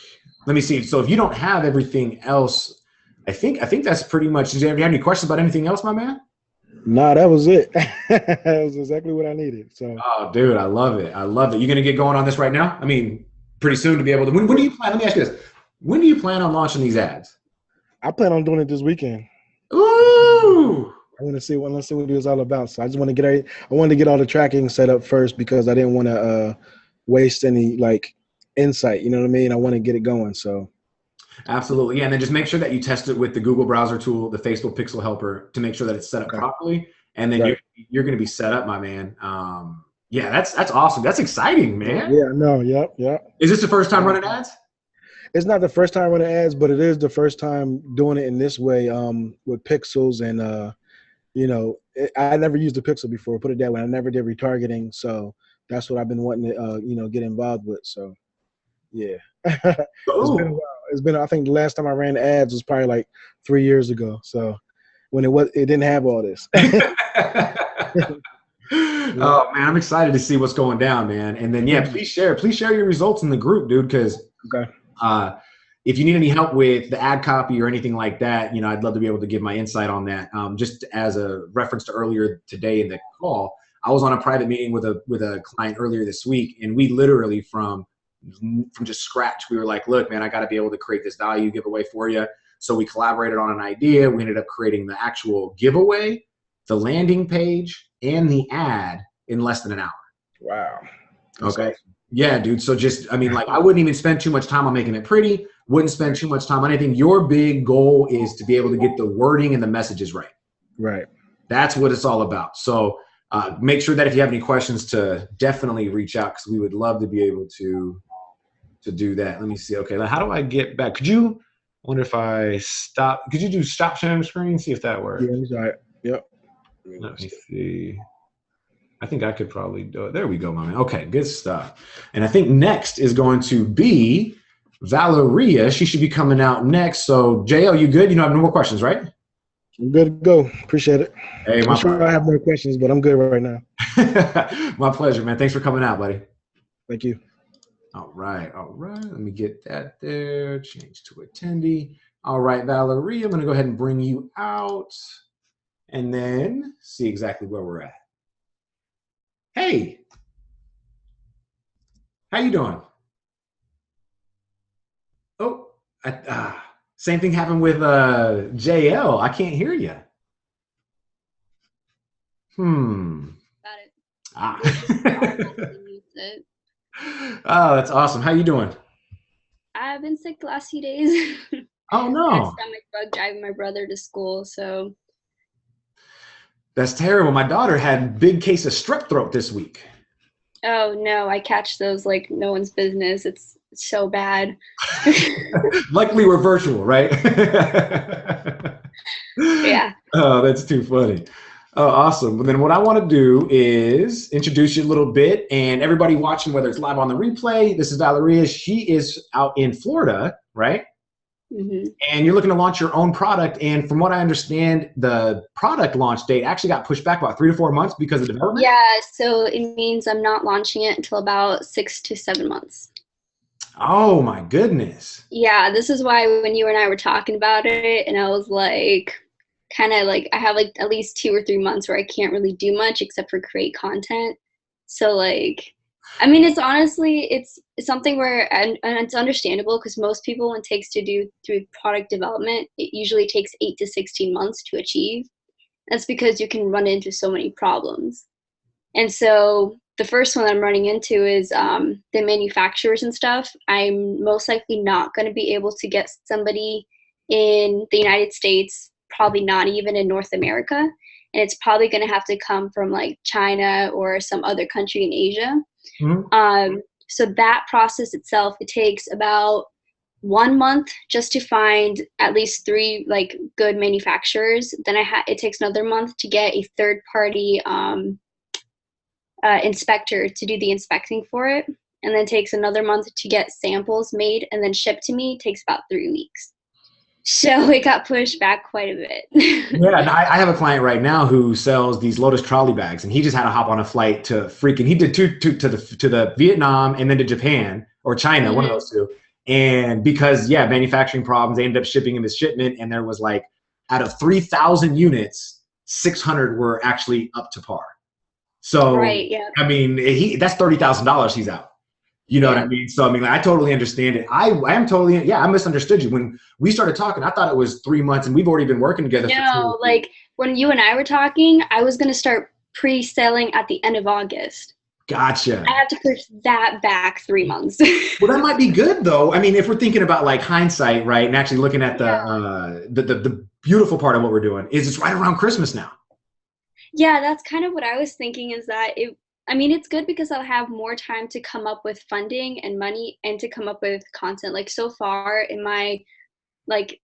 let me see. So if you don't have everything else, I think that's pretty much. Do you have any questions about anything else, my man?
Nah, that was it. That was exactly what I needed. So.
Oh, dude, I love it. I love it. You gonna get going on this right now? I mean, pretty soon to be able to. When do you plan? Let me ask you this. When do you plan on launching these ads?
I plan on doing it this weekend.
Ooh.
I want to see what it was all about. So I just want to I wanted to get all the tracking set up first because I didn't want to waste any like insight. You know what I mean? I want to get it going. So.
Absolutely. Yeah. And then just make sure that you test it with the Google browser tool, the Facebook Pixel Helper, to make sure that it's set up properly. And then you're going to be set up, my man. Yeah, that's awesome. That's exciting, man.
Yeah, no, yeah.
Is this the first time running ads?
It's not the first time running ads, but it is the first time doing it in this way with pixels. And, you know, I never used a pixel before, put it that way. I never did retargeting. So that's what I've been wanting to, you know, get involved with. So, yeah. It's been a while. I think the last time I ran ads was probably like 3 years ago. So when it didn't have all this.
Oh man, I'm excited to see what's going down, man. And then please share your results in the group, dude, because if you need any help with the ad copy or anything like that, you know, I'd love to be able to give my insight on that. Just as a reference to earlier today in the call, I was on a private meeting with a client earlier this week, and we literally from just scratch, we were like, look, man, I got to be able to create this value giveaway for you. So we collaborated on an idea. We ended up creating the actual giveaway, the landing page, and the ad in less than an hour.
Wow.
Okay. Awesome. Yeah, dude. So just, I mean, like, I wouldn't even spend too much time on making it pretty. Wouldn't spend too much time on anything. Your big goal is to be able to get the wording and the messages right.
Right.
That's what it's all about. So make sure that if you have any questions to definitely reach out, because we would love to be able to do that. Let me see. Okay. How do I get back? Could you, I wonder if I stop, could you do stop sharing screen? See if that works.
Yeah, that's right. Yep.
Let me see. I think I could probably do it. There we go, my man. Okay, good stuff. And I think next is going to be Valeria. She should be coming out next. So, JL, you good? You don't have no more questions, right?
I'm good to go. Appreciate it.
Hey,
I'm sure I have more questions, but I'm good right now.
My pleasure, man. Thanks for coming out, buddy.
Thank you.
All right. Let me get that there. Change to attendee. All right, Valeria, I'm going to go ahead and bring you out and then see exactly where we're at. Hey, how you doing? Oh, same thing happened with JL. I can't hear you.
Got it.
Oh, that's awesome. How you doing?
I've been sick the last few days.
Oh no!
I had stomach bug driving my brother to school, so.
That's terrible. My daughter had a big case of strep throat this week.
Oh no, I catch those like no one's business. It's so bad.
Luckily, we're virtual, right?
Yeah.
Oh, that's too funny. Oh, awesome. Well, then what I want to do is introduce you a little bit, and everybody watching, whether it's live on the replay, this is Valeria. She is out in Florida, right?
Mm-hmm.
And you're looking to launch your own product. And from what I understand, the product launch date actually got pushed back about 3 to 4 months because of development.
Yeah, so it means I'm not launching it until about 6 to 7 months.
Oh my goodness.
Yeah, this is why when you and I were talking about it, and I was like, kind of like, I have like at least 2 or 3 months where I can't really do much except for create content. So like, I mean, it's honestly, it's something where, and it's understandable because most people, when it takes to do through product development, it usually takes 8 to 16 months to achieve. That's because you can run into so many problems. And so the first one I'm running into is the manufacturers and stuff. I'm most likely not going to be able to get somebody in the United States, probably not even in North America. And it's probably going to have to come from like China or some other country in Asia. Mm-hmm. So that process itself, it takes about 1 month just to find at least 3 like good manufacturers. Then it takes another month to get a third party inspector to do the inspecting for it. And then it takes another month to get samples made and then shipped to me. It takes about 3 weeks. So it got pushed back quite a bit.
Yeah, and I have a client right now who sells these Lotus trolley bags, and he just had to hop on a flight to freaking. He did to the Vietnam and then to Japan or China, one of those two. And because manufacturing problems, they ended up shipping him his shipment, and there was like out of 3,000 units, 600 were actually up to par. So
right, yeah.
I mean, that's $30,000 he's out. You know what I mean? So, I mean, like, I totally understand it. I am totally, yeah, I misunderstood you. When we started talking, I thought it was 3 months and we've already been working together for 2
No, like when you and I were talking, I was going to start pre-selling at the end of August.
Gotcha.
I have to push that back 3 months.
Well, that might be good though. I mean, if we're thinking about like hindsight, right? And actually looking at the beautiful part of what we're doing is it's right around Christmas now.
Yeah, that's kind of what I was thinking is that it's good because I'll have more time to come up with funding and money and to come up with content. Like so far in my, like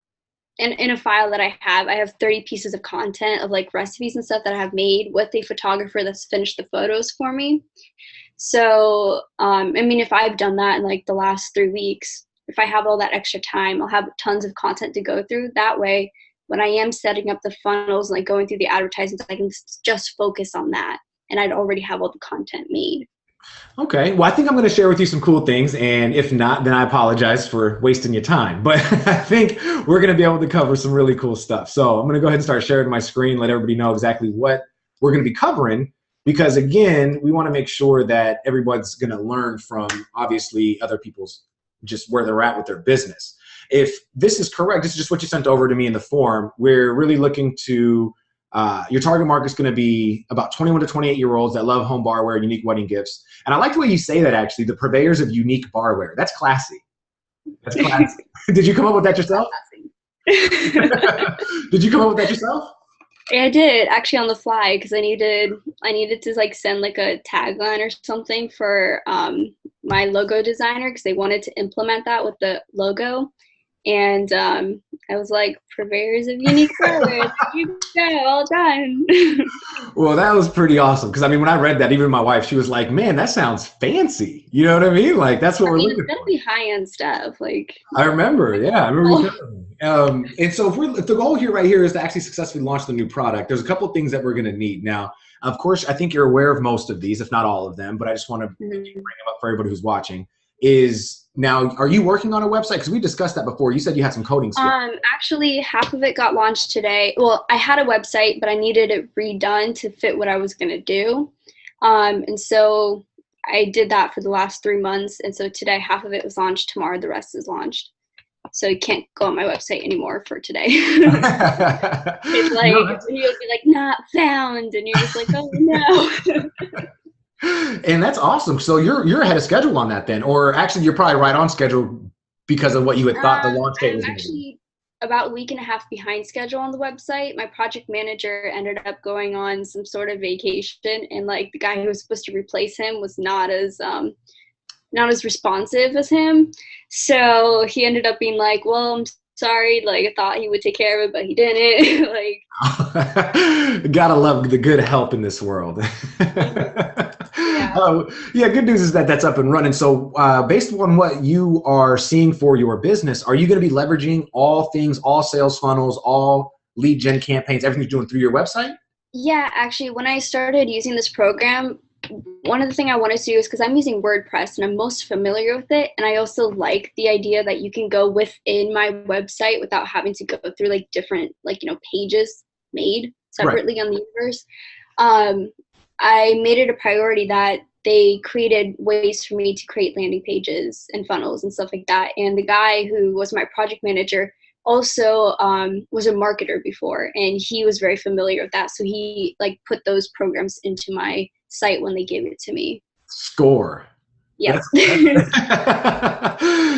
in a file that I have 30 pieces of content of like recipes and stuff that I have made with a photographer that's finished the photos for me. So, if I've done that in like the last 3 weeks, if I have all that extra time, I'll have tons of content to go through. That way, when I am setting up the funnels, like going through the advertisements, I can just focus on that. And I'd already have all the content made.
Okay. Well, I think I'm going to share with you some cool things. And if not, then I apologize for wasting your time. But I think we're going to be able to cover some really cool stuff. So I'm going to go ahead and start sharing my screen, let everybody know exactly what we're going to be covering. Because again, we want to make sure that everyone's going to learn from obviously other people's just where they're at with their business. If this is correct, this is just what you sent over to me in the form. We're really looking to your target market is going to be about 21 to 28-year-olds that love home barware and unique wedding gifts. And I like the way you say that, actually, the purveyors of unique barware. That's classy. That's classy. Did you come up with that yourself? Did you come up with that yourself?
Yeah, I did actually on the fly because I needed to like send like a tagline or something for my logo designer because they wanted to implement that with the logo. And I was like, purveyors of unique barware, there you go, all done.
Well, that was pretty awesome. Because I mean, when I read that, even my wife, she was like, man, that sounds fancy. You know what I mean? Like, that's what we're looking for.
It's gonna be high-end stuff. Like
I remember, yeah. I remember and so if the goal here right here is to actually successfully launch the new product, there's a couple of things that we're gonna need. Now, of course, I think you're aware of most of these, if not all of them, but I just want to bring them up for everybody who's watching. Now, are you working on a website? Because we discussed that before. You said you had some coding skills.
Actually, half of it got launched today. Well, I had a website, but I needed it redone to fit what I was going to do. And so I did that for the last 3 months. And so today, half of it was launched. Tomorrow, the rest is launched. So you can't go on my website anymore for today. It's like, you'll be like, not found. And you're just like, oh, no.
And that's awesome. So you're ahead of schedule on that then, or actually you're probably right on schedule because of what you had thought the launch date was going to be.
Actually about a week and a half behind schedule on the website. My project manager ended up going on some sort of vacation, and like the guy who was supposed to replace him was not as responsive as him. So he ended up being like, well, I'm sorry, like I thought he would take care of it, but he didn't. Like,
gotta love the good help in this world. Yeah, good news is that that's up and running. So based on what you are seeing for your business, are you going to be leveraging all sales funnels, all lead gen campaigns, everything you're doing through your website?
Yeah, actually, when I started using this program, one of the things I wanted to do is because I'm using WordPress and I'm most familiar with it. And I also like the idea that you can go within my website without having to go through like different, pages made separately on the universe. I made it a priority that they created ways for me to create landing pages and funnels and stuff like that. And the guy who was my project manager also was a marketer before, and he was very familiar with that. So he put those programs into my site when they gave it to me.
Score.
Yeah.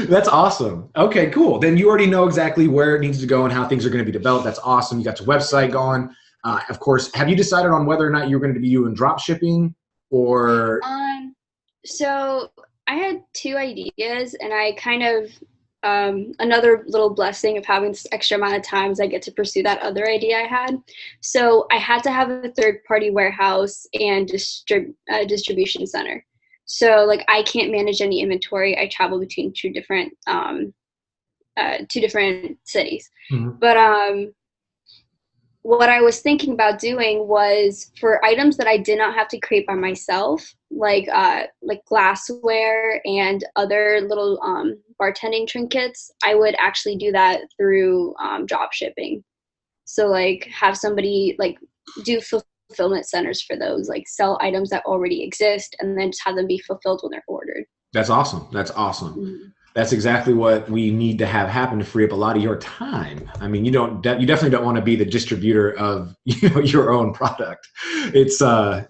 That's awesome. Okay, cool. Then you already know exactly where it needs to go and how things are going to be developed. That's awesome. You got your website going. Of course, have you decided on whether or not you're going to be doing drop shipping or?
So I had 2 ideas, and I kind of, another little blessing of having this extra amount of time is I get to pursue that other idea I had. So I had to have a third-party warehouse and distribution center. So I can't manage any inventory. I travel between two different cities. Mm-hmm. But what I was thinking about doing was for items that I did not have to create by myself, like glassware and other little bartending trinkets, I would actually do that through drop shipping. So have somebody do fulfillment centers for those, sell items that already exist and then just have them be fulfilled when they're ordered.
That's awesome. That's awesome.
Mm-hmm.
That's exactly what we need to have happen to free up a lot of your time. I mean, you definitely don't want to be the distributor of, your own product. It's
no,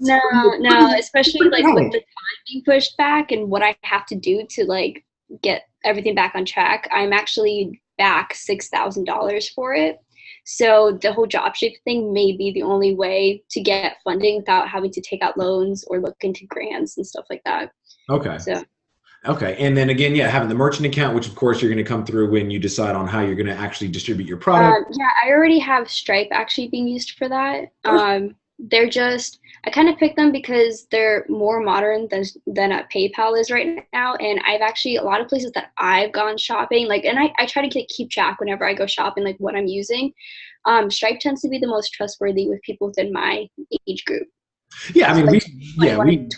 especially like with the time being pushed back and what I have to do to like get everything back on track. I'm actually back $6,000 for it. So the whole dropship thing may be the only way to get funding without having to take out loans or look into grants and stuff like that.
Okay.
So.
Okay. And then again, having the merchant account, which of course you're going to come through when you decide on how you're going to actually distribute your product.
Yeah, I already have Stripe actually being used for that. They're just, I kind of picked them because they're more modern than PayPal is right now. And I've actually, a lot of places that I've gone shopping, like, and I try to keep track whenever I go shopping, like what I'm using. Stripe tends to be the most trustworthy with people within my age group.
Yeah, I mean,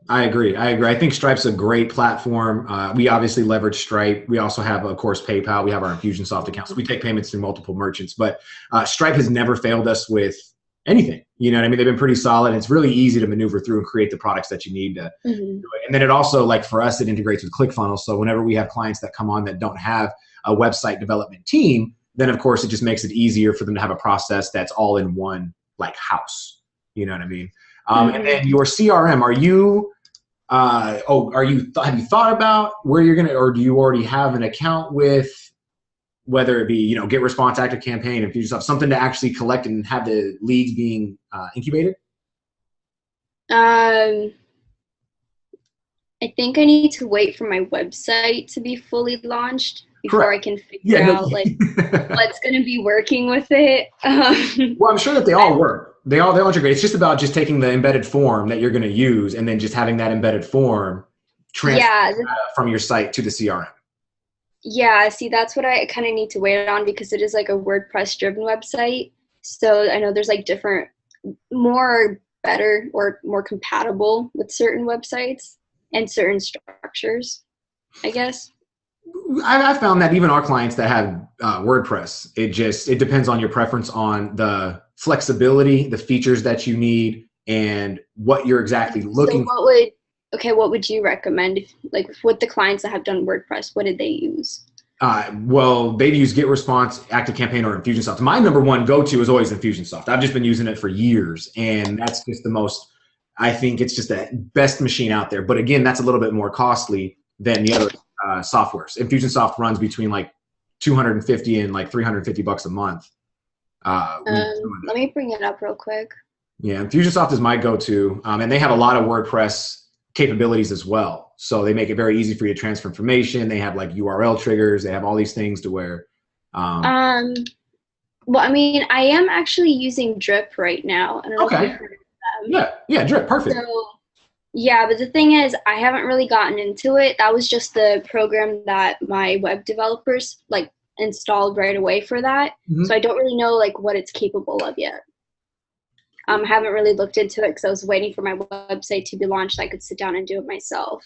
I agree. I think Stripe's a great platform. We obviously leverage Stripe. We also have, of course, PayPal. We have our Infusionsoft account. So we take payments through multiple merchants. But Stripe has never failed us with anything. You know what I mean? They've been pretty solid. It's really easy to maneuver through and create the products that you need to do it. And then it also, like for us, it integrates with ClickFunnels. So whenever we have clients that come on that don't have a website development team, then of course it just makes it easier for them to have a process that's all in one like house. You know what I mean? And then your CRM, have you thought about where you're going to, or do you already have an account with, whether it be, Get Response, Active Campaign, Infusionsoft, something to actually collect and have the leads being incubated?
I think I need to wait for my website to be fully launched before I can figure out like what's going to be working with it.
Well, I'm sure that they all work. They all integrate. It's just about just taking the embedded form that you're going to use and then just having that embedded form transfer from your site to the CRM.
Yeah, see, that's what I kind of need to wait on because it is like a WordPress driven website. So I know there's like different, better or more compatible with certain websites and certain structures, I guess.
I found that even our clients that have WordPress, it depends on your preference on the flexibility, the features that you need, and what you're exactly looking for.
What would you recommend? Like with the clients that have done WordPress, what did they use?
Well, they use Get Response, Active Campaign, or Infusionsoft. My number one go-to is always Infusionsoft. I've just been using it for years, and that's just I think it's just the best machine out there. But again, that's a little bit more costly than the other softwares. Infusionsoft runs between like $250 and like $350 a month.
Let me bring it up real quick.
Yeah, Infusionsoft is my go-to, and they have a lot of WordPress capabilities as well. So they make it very easy for you to transfer information. They have like URL triggers. They have all these things to where.
Well, I mean, I am actually using Drip right now. I don't know if you've heard of them.
Yeah, Drip, perfect.
So, yeah, but the thing is, I haven't really gotten into it. That was just the program that my web developers like installed right away for that. So I don't really know like what it's capable of yet. Haven't really looked into it because I was waiting for my website to be launched so I could sit down and do it myself.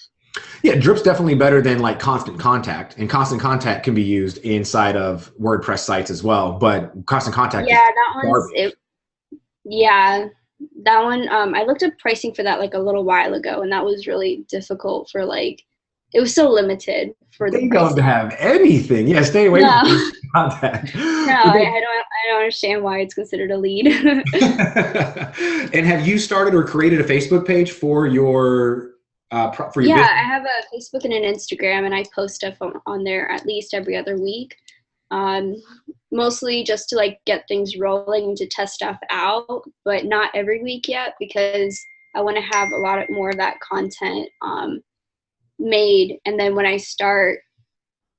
Yeah, Drip's definitely better than like Constant Contact, and Constant Contact can be used inside of WordPress sites as well. But Constant Contact,
that one. I looked up pricing for that like a little while ago, and that was really difficult for like. It was so limited for the.
They don't have anything. Yeah, stay away from Contact.
No, I don't understand why it's considered a lead.
And have you started or created a Facebook page for your business?
I have a Facebook and an Instagram, and I post stuff on there at least every other week. Mostly just to like get things rolling and to test stuff out, but not every week yet because I want to have a lot more of that content made, and then when I start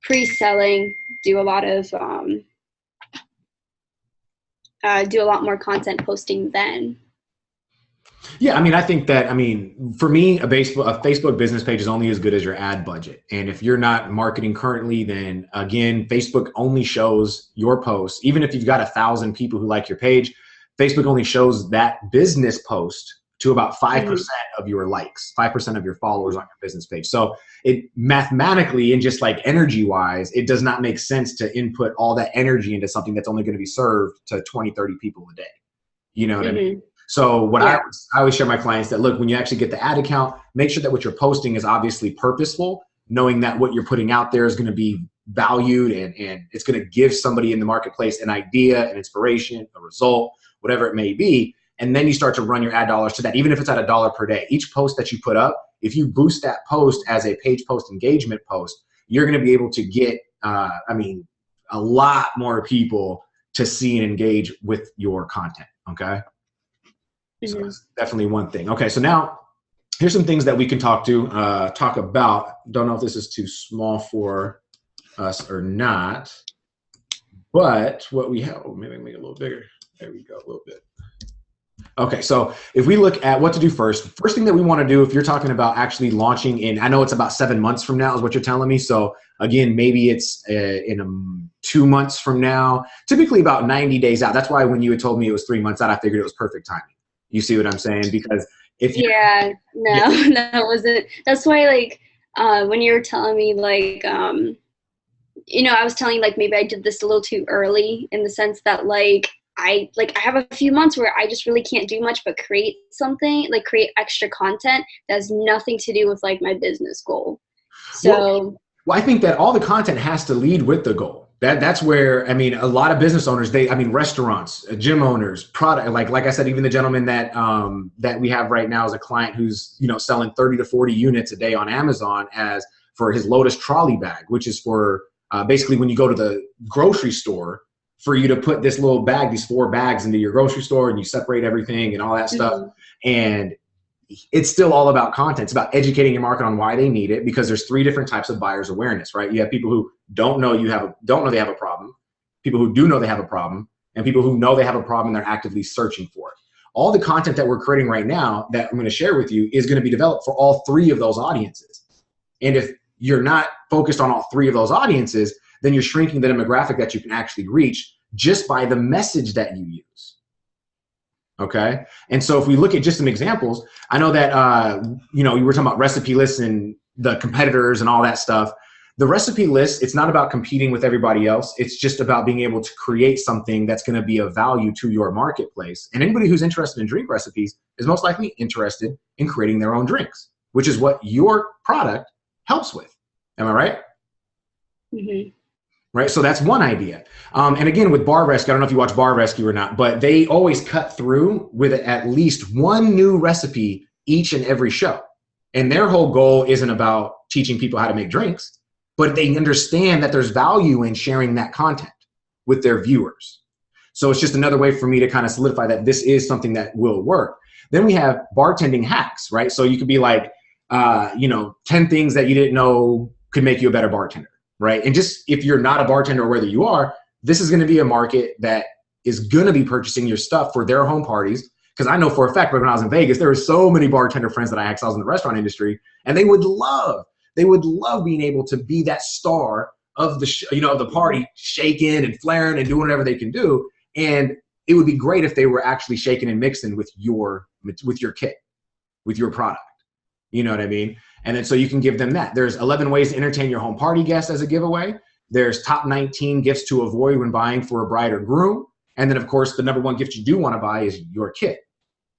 pre-selling, do a lot more content posting then.
Yeah, I mean, I think that, for me, a Facebook business page is only as good as your ad budget. And if you're not marketing currently, then again, Facebook only shows your posts. Even if you've got 1,000 people who like your page, Facebook only shows that business post to about 5% of your likes, 5% of your followers on your business page. So it mathematically and just like energy wise, it does not make sense to input all that energy into something that's only going to be served to 20, 30 people a day. You know what I mean? So what I always share my clients that, look, when you actually get the ad account, make sure that what you're posting is obviously purposeful, knowing that what you're putting out there is going to be valued and it's going to give somebody in the marketplace an idea, an inspiration, a result, whatever it may be. And then you start to run your ad dollars to that, even if it's at $1 per day. Each post that you put up, if you boost that post as a page post engagement post, you're going to be able to get, a lot more people to see and engage with your content. Okay. So that's definitely one thing. Okay. So now here's some things that we can talk about. Don't know if this is too small for us or not, but what we have, maybe make it a little bigger. There we go, a little bit. Okay, so if we look at what to do first thing that we want to do, if you're talking about actually launching in, I know it's about 7 months from now is what you're telling me. So again, maybe it's in 2 months from now, typically about 90 days out. That's why when you had told me it was 3 months out, I figured it was perfect timing. You see what I'm saying? Because if you,
no, it wasn't. That's why, like, when you were telling me, like, I was telling you, like, maybe I did this a little too early in the sense that, like, I have a few months where I just really can't do much but create something, like create extra content that has nothing to do with like my business goal. So
well, I think that all the content has to lead with the goal. That's where, a lot of business owners, restaurants, gym owners, product, like I said, even the gentleman that we have right now is a client who's, selling 30 to 40 units a day on Amazon as for his Lotus trolley bag, which is for basically when you go to the grocery store, for you to put this little bag, these 4 bags into your grocery store and you separate everything and all that stuff. And it's still all about content. It's about educating your market on why they need it, because there's 3 different types of buyers awareness, right? You have people who don't know they have a problem, people who do know they have a problem, and people who know they have a problem and they're actively searching for it. All the content that we're creating right now that I'm going to share with you is going to be developed for all 3 of those audiences. And if you're not focused on all 3 of those audiences, then you're shrinking the demographic that you can actually reach just by the message that you use. Okay. And so if we look at just some examples, I know that, you were talking about recipe lists and the competitors and all that stuff. The recipe list, it's not about competing with everybody else. It's just about being able to create something that's going to be of value to your marketplace. And anybody who's interested in drink recipes is most likely interested in creating their own drinks, which is what your product helps with. Am I right?
Mm-hmm.
Right, so that's one idea. And again, with Bar Rescue, I don't know if you watch Bar Rescue or not, but they always cut through with at least one new recipe each and every show. And their whole goal isn't about teaching people how to make drinks, but they understand that there's value in sharing that content with their viewers. So it's just another way for me to kind of solidify that this is something that will work. Then we have bartending hacks, right? So you could be like, 10 things that you didn't know could make you a better bartender. Right. And just if you're not a bartender or whether you are, this is going to be a market that is going to be purchasing your stuff for their home parties. Because I know for a fact, when I was in Vegas, there were so many bartender friends that I had, 'cause I was in the restaurant industry, and they would love being able to be that star of the, of the party, shaking and flaring and doing whatever they can do. And it would be great if they were actually shaking and mixing with your kit, with your product. You know what I mean? And then so you can give them that. There's 11 ways to entertain your home party guests as a giveaway. There's top 19 gifts to avoid when buying for a bride or groom. And then, of course, the number 1 gift you do want to buy is your kit.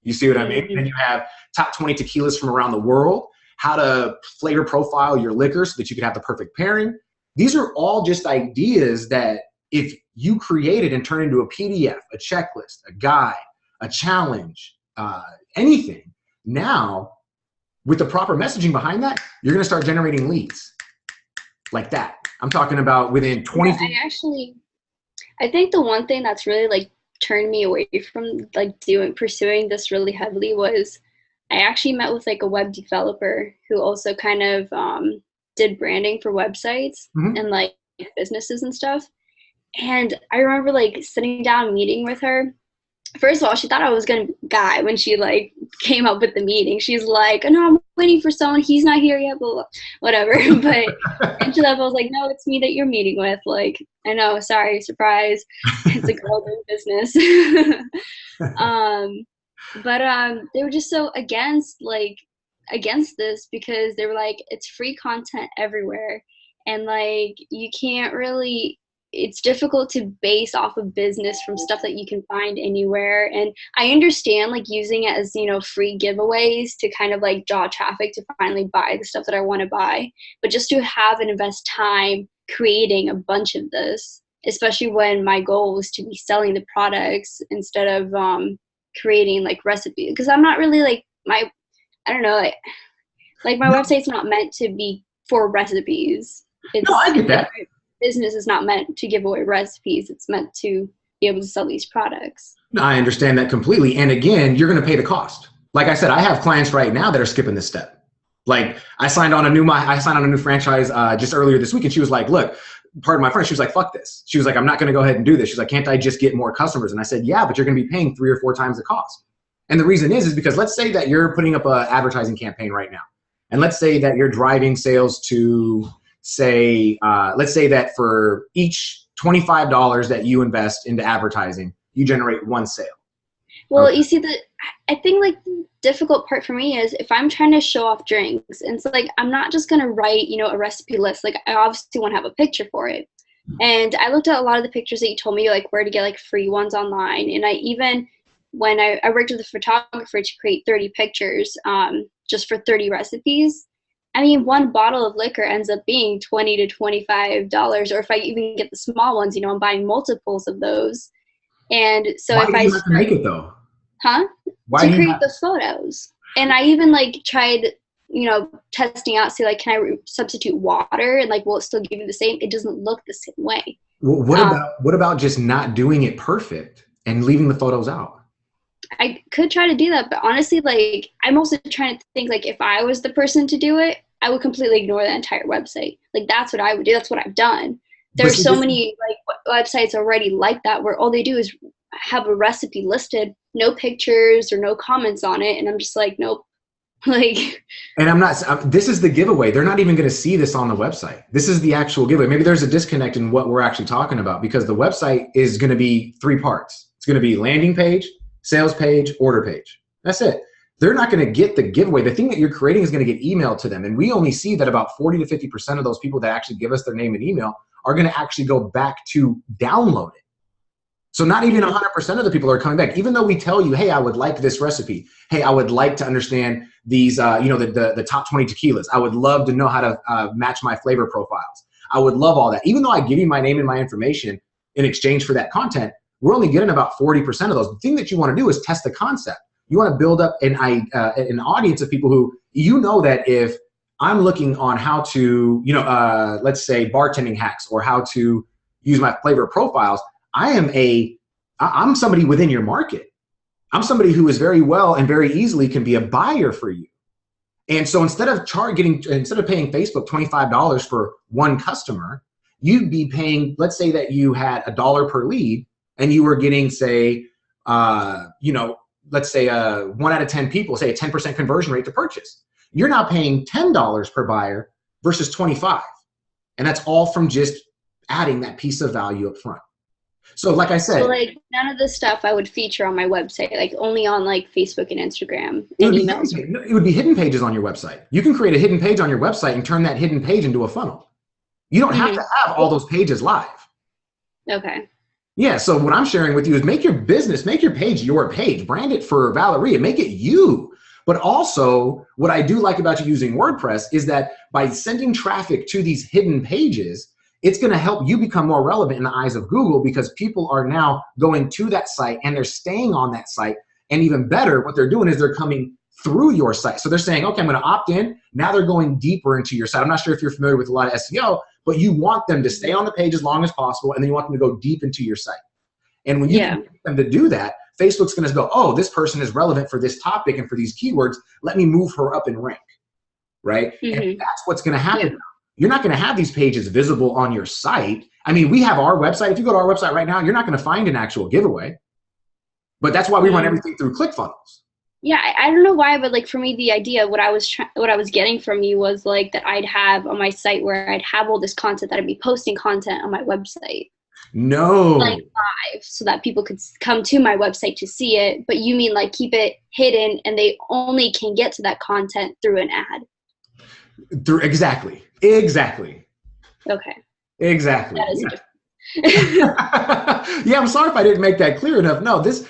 You see what I mean? And then you have top 20 tequilas from around the world, how to flavor profile your liquor so that you can have the perfect pairing. These are all just ideas that if you created and turn into a PDF, a checklist, a guide, a challenge, anything, now, with the proper messaging behind that, you're going to start generating leads like that. I'm talking about within 20.
I think the one thing that's really like turned me away from like pursuing this really heavily was I actually met with like a web developer who also kind of did branding for websites and like businesses and stuff. And I remember like sitting down meeting with her. First of all, she thought I was gonna guy when she like came up with the meeting. She's like, "Oh no, I'm waiting for someone. He's not here yet." Blah, blah, whatever. But into that, I was like, "No, it's me that you're meeting with." Like, I know, sorry, surprise. It's a girl doing business. They were just so against this because they were like, it's free content everywhere, and like you can't really. it's difficult to base off of business from stuff that you can find anywhere. And I understand like using it as, you know, free giveaways to kind of like draw traffic to finally buy the stuff that I want to buy. But just to have and invest time creating a bunch of this, especially when my goal was to be selling the products instead of creating like recipes, because I'm not really like I don't know, like my website's not meant to be for recipes.
No, I get that.
Business is not meant to give away recipes. It's meant to be able to sell these products.
No, I understand that completely. And again, you're going to pay the cost. Like I said, I have clients right now that are skipping this step. Like I signed on a new franchise just earlier this week, and she was like, look, part of my friend, she was like, fuck this. She was like, I'm not going to go ahead and do this. She's like, can't I just get more customers? And I said, yeah, but you're going to be paying 3 or 4 times the cost. And the reason is because let's say that you're putting up an advertising campaign right now. And let's say that you're driving sales to say, let's say that for each $25 that you invest into advertising, you generate 1 sale.
Well, okay. You see, I think like the difficult part for me is if I'm trying to show off drinks, and so like I'm not just gonna write, you know, a recipe list. Like I obviously want to have a picture for it. And I looked at a lot of the pictures that you told me, like where to get like free ones online. And I even when I worked with a photographer to create 30 pictures just for 30 recipes. I mean, 1 bottle of liquor ends up being $20 to $25, or if I even get the small ones, you know, I'm buying multiples of those. And so
why do you have to make it though?
Huh?
Why
to create the photos. And I even like tried, you know, testing out, see like, can I substitute water and like, will it still give you the same? It doesn't look the same way.
Well, what about just not doing it perfect and leaving the photos out?
I could try to do that, but honestly, like I'm also trying to think like if I was the person to do it, I would completely ignore the entire website. Like that's what I would do. That's what I've done. There's so many like websites already like that where all they do is have a recipe listed, no pictures or no comments on it, and I'm just like, nope. Like,
and I'm not. This is the giveaway. They're not even going to see this on the website. This is the actual giveaway. Maybe there's a disconnect in what we're actually talking about because the website is going to be 3 parts. It's going to be landing page, sales page, order page. That's it. They're not going to get the giveaway. The thing that you're creating is going to get emailed to them. And we only see that about 40 to 50% of those people that actually give us their name and email are going to actually go back to download it. So not even 100% of the people are coming back. Even though we tell you, hey, I would like this recipe. Hey, I would like to understand these, you know, the top 20 tequilas. I would love to know how to match my flavor profiles. I would love all that. Even though I give you my name and my information in exchange for that content, we're only getting about 40% of those. The thing that you want to do is test the concept. You want to build up an audience of people who, you know, that if I'm looking on how to, you know, let's say bartending hacks or how to use my flavor profiles, I'm somebody within your market. I'm somebody who is very well and very easily can be a buyer for you. And so instead of paying Facebook $25 for 1 customer, you'd be paying, let's say that you had $1 per lead and you were getting, say, you know, let's say 1 out of 10 people, say a 10% conversion rate to purchase. You're now paying $10 per buyer versus 25. And that's all from just adding that piece of value up front. So like I said,
so like none of this stuff I would feature on my website, like only on like Facebook and Instagram and emails.
It would be hidden pages on your website. You can create a hidden page on your website and turn that hidden page into a funnel. You don't have to have all those pages live.
Okay.
Yeah, so what I'm sharing with you is make your page your page, brand it for Valeria, make it you. But also what I do like about you using WordPress is that by sending traffic to these hidden pages, it's going to help you become more relevant in the eyes of Google because people are now going to that site and they're staying on that site. And even better, what they're doing is they're coming through your site. So they're saying, okay, I'm going to opt in. Now they're going deeper into your site. I'm not sure if you're familiar with a lot of SEO, but you want them to stay on the page as long as possible, and then you want them to go deep into your site. And when you get them to do that, Facebook's going to go, oh, this person is relevant for this topic and for these keywords. Let me move her up in rank, right? And that's what's going to happen. Yeah. You're not going to have these pages visible on your site. I mean, we have our website. If you go to our website right now, you're not going to find an actual giveaway. But that's why we run everything through ClickFunnels.
Yeah, I don't know why, but like for me, the idea, what I was getting from you was like that I'd have on my site where I'd have all this content that I'd be posting content on my website.
No.
Like live, so that people could come to my website to see it. But you mean like keep it hidden and they only can get to that content through an ad.
Exactly.
Okay.
Exactly.
That is different.
Yeah, I'm sorry if I didn't make that clear enough. No, this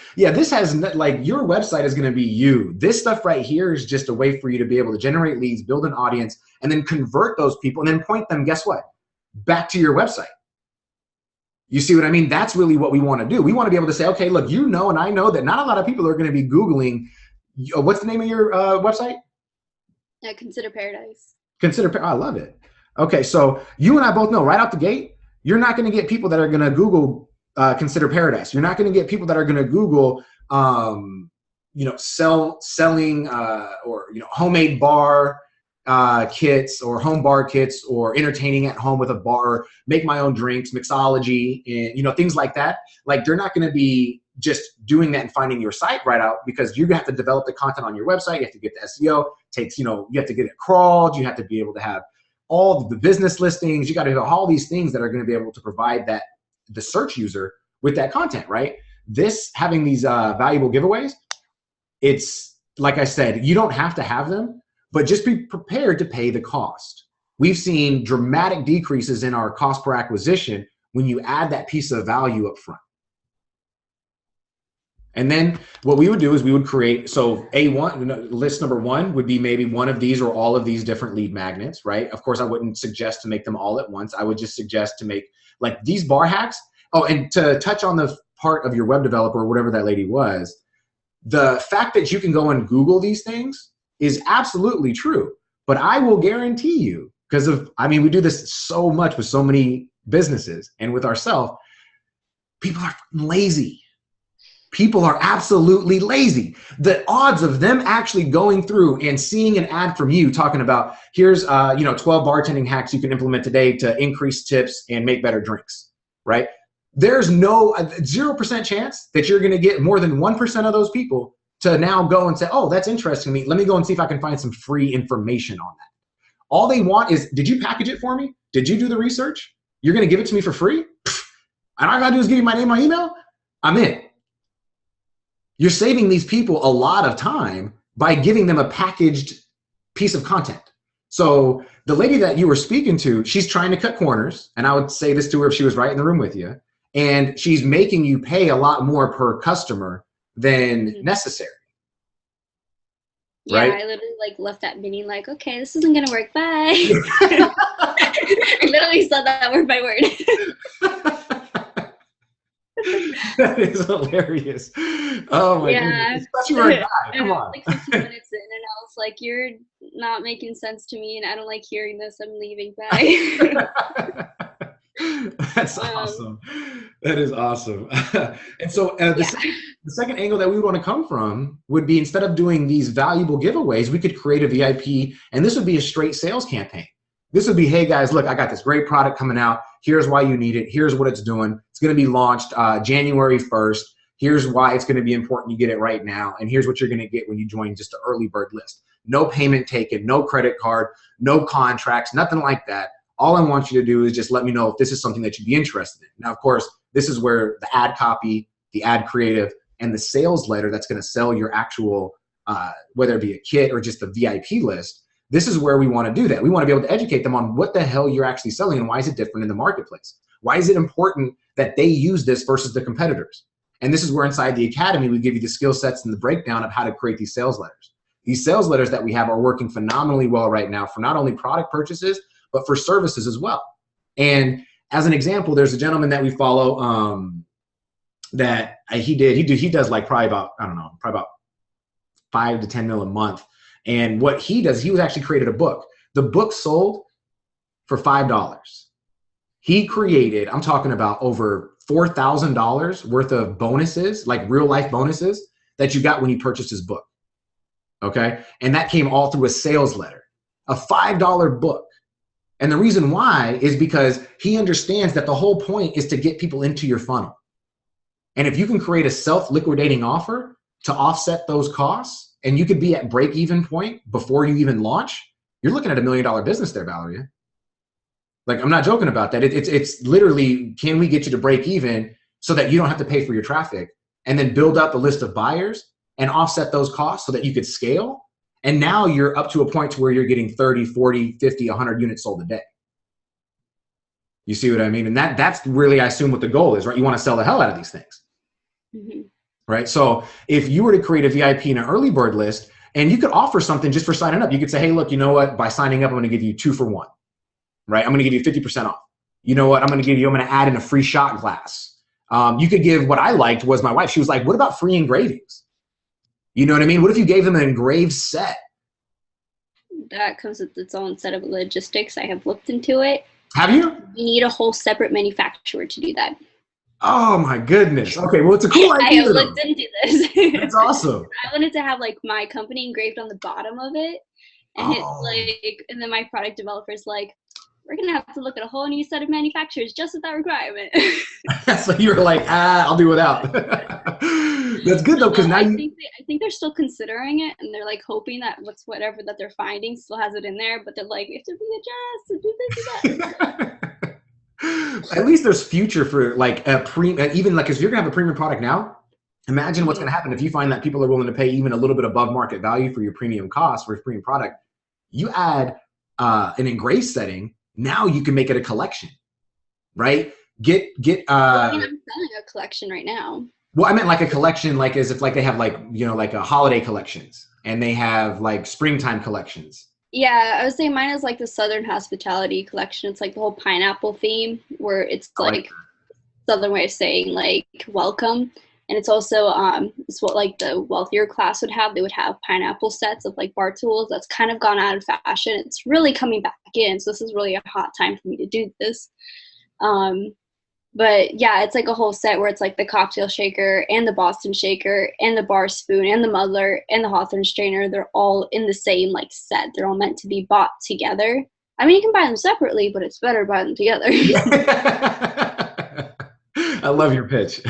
has like your website is going to be you. This stuff right here is just a way for you to be able to generate leads, build an audience, and then convert those people and then point them, guess what? Back to your website. You see what I mean? That's really what we want to do. We want to be able to say, okay, look, you know, and I know that not a lot of people are going to be Googling. What's the name of your website?
Consider Paradise.
I love it. Okay, so you and I both know right out the gate, you're not going to get people that are going to Google Consider Paradise. You're not going to get people that are going to Google, selling or homemade bar kits or home bar kits or entertaining at home with a bar, make my own drinks, mixology, and things like that. Like they're not going to be just doing that and finding your site right out, because you're gonna have to develop the content on your website. You have to get the SEO. You have to get it crawled. You have to be able to have all of the business listings. You got to have all these things that are going to be able to provide the search user with that content, right? Having these valuable giveaways, it's like I said, you don't have to have them, but just be prepared to pay the cost. We've seen dramatic decreases in our cost per acquisition when you add that piece of value up front. And then what we would do is we would create, so list number one would be maybe one of these or all of these different lead magnets, right? Of course, I wouldn't suggest to make them all at once. I would just suggest to make like these bar hacks. Oh, and to touch on the part of your web developer or whatever that lady was, the fact that you can go and Google these things is absolutely true. But I will guarantee you, we do this so much with so many businesses and with ourselves, people are lazy. People are absolutely lazy. The odds of them actually going through and seeing an ad from you talking about, here's 12 bartending hacks you can implement today to increase tips and make better drinks, right? There's no 0% chance that you're going to get more than 1% of those people to now go and say, oh, that's interesting to me. Let me go and see if I can find some free information on that. All they want is, did you package it for me? Did you do the research? You're going to give it to me for free? And all I got to do is give you my name, my email. I'm in. You're saving these people a lot of time by giving them a packaged piece of content. So the lady that you were speaking to, she's trying to cut corners. And I would say this to her if she was right in the room with you. And she's making you pay a lot more per customer than necessary.
Yeah,
right?
I literally left that meeting okay, this isn't gonna work, bye. I literally said that word by word.
That is hilarious. Oh my goodness. Especially for a guy. Come on.
15 minutes in, and I was like, you're not making sense to me, and I don't like hearing this. I'm leaving. Bye.
That's awesome. That is awesome. And so the second angle that we want to come from would be, instead of doing these valuable giveaways, we could create a VIP, and this would be a straight sales campaign. This would be, hey guys, look, I got this great product coming out. Here's why you need it. Here's what it's doing. It's going to be launched January 1st. Here's why it's going to be important you get it right now. And here's what you're going to get when you join just the early bird list. No payment taken, no credit card, no contracts, nothing like that. All I want you to do is just let me know if this is something that you'd be interested in. Now, of course, this is where the ad copy, the ad creative, and the sales letter that's going to sell your actual, whether it be a kit or just the VIP list, this is where we want to do that. We want to be able to educate them on what the hell you're actually selling and why is it different in the marketplace. Why is it important that they use this versus the competitors? And this is where inside the academy, we give you the skill sets and the breakdown of how to create these sales letters. These sales letters that we have are working phenomenally well right now for not only product purchases, but for services as well. And as an example, there's a gentleman that we follow that he does probably about 5 to 10 mil a month. And what he does, he was actually created a book. The book sold for $5. He created, I'm talking about over $4,000 worth of bonuses, like real life bonuses that you got when you purchased his book. Okay. And that came all through a sales letter, a $5 book. And the reason why is because he understands that the whole point is to get people into your funnel. And if you can create a self-liquidating offer to offset those costs, and you could be at break-even point before you even launch, you're looking at $1 million business there, Valeria. Like, I'm not joking about that. It's literally, can we get you to break even so that you don't have to pay for your traffic, and then build out the list of buyers and offset those costs so that you could scale? And now you're up to a point to where you're getting 30, 40, 50, 100 units sold a day. You see what I mean? And that's really, I assume, what the goal is, right? You want to sell the hell out of these things. Mm-hmm. Right? So if you were to create a VIP and an early bird list, and you could offer something just for signing up, you could say, hey, look, you know what? By signing up, I'm going to give you 2 for 1, right? I'm going to give you 50% off. You know what? I'm going to add in a free shot glass. You could give, what I liked was my wife. She was like, what about free engravings? You know what I mean? What if you gave them an engraved set?
That comes with its own set of logistics. I have looked into it.
Have you?
You need a whole separate manufacturer to do that.
Oh my goodness. Okay, well, it's a cool idea.
I have looked into this.
That's awesome.
I wanted to have like my company engraved on the bottom of it. And it's like, and then my product developer's like, we're going to have to look at a whole new set of manufacturers just with that requirement.
So you were like, I'll do without. That's good though, because now I
think they're still considering it, and they're like hoping that whatever that they're finding still has it in there, but they're like, we have to readjust and do this and that.
At least there's future for like a even like, if you're gonna have a premium product now, imagine what's gonna happen if you find that people are willing to pay even a little bit above market value for your premium cost for your premium product. You add an engraved setting. Now you can make it a collection, right? I'm
selling a collection right now.
Well, I meant like a collection, like as if like they have like, you know, like a holiday collections, and they have like springtime collections.
Yeah, I would say mine is like the Southern Hospitality collection. It's like the whole pineapple theme, where it's like Southern way of saying like welcome. And it's also it's what like the wealthier class would have. They would have pineapple sets of like bar tools. That's kind of gone out of fashion. It's really coming back in. So this is really a hot time for me to do this. But yeah, it's like a whole set where it's like the cocktail shaker and the Boston shaker and the bar spoon and the muddler and the Hawthorne strainer. They're all in the same like set. They're all meant to be bought together. I mean, you can buy them separately, but it's better to buy them together.
I love your pitch.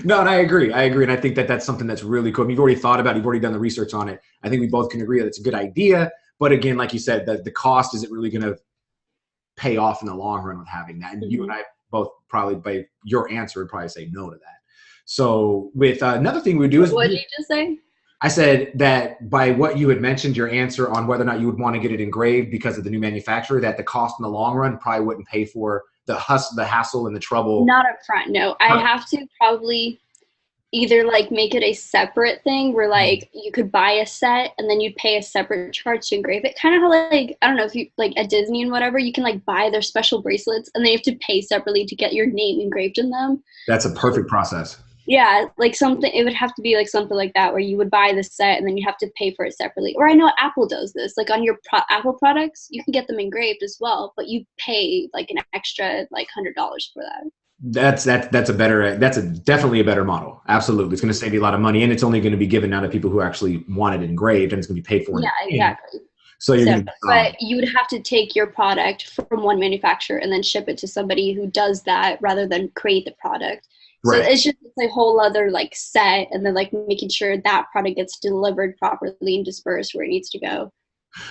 No, and I agree. And I think that that's something that's really cool. I mean, you've already thought about it. You've already done the research on it. I think we both can agree that it's a good idea. But again, like you said, that the cost isn't really going to pay off in the long run with having that. And you and I both probably, by your answer, would probably say no to that. So with another thing we do is—
What did you just say?
I said that by what you had mentioned, your answer on whether or not you would want to get it engraved because of the new manufacturer, that the cost in the long run probably wouldn't pay for the hassle and the trouble.
Not up front, no. I have to probably either like make it a separate thing where like you could buy a set and then you'd pay a separate charge to engrave it. Kind of how like, I don't know if you like at Disney and whatever, you can like buy their special bracelets and then you have to pay separately to get your name engraved in them.
That's a perfect process.
Yeah, like something, it would have to be like something like that where you would buy the set and then you have to pay for it separately. Or I know Apple does this, like on your Apple products, you can get them engraved as well, but you pay like an extra like $100 for that.
That's definitely a better model. Absolutely. It's going to save you a lot of money, and it's only going to be given out to people who actually want it engraved, and it's going to be paid for.
Yeah, exactly.
So
but you would have to take your product from one manufacturer and then ship it to somebody who does that rather than create the product. So it's just a whole other like set, and then like making sure that product gets delivered properly and dispersed where it needs to go.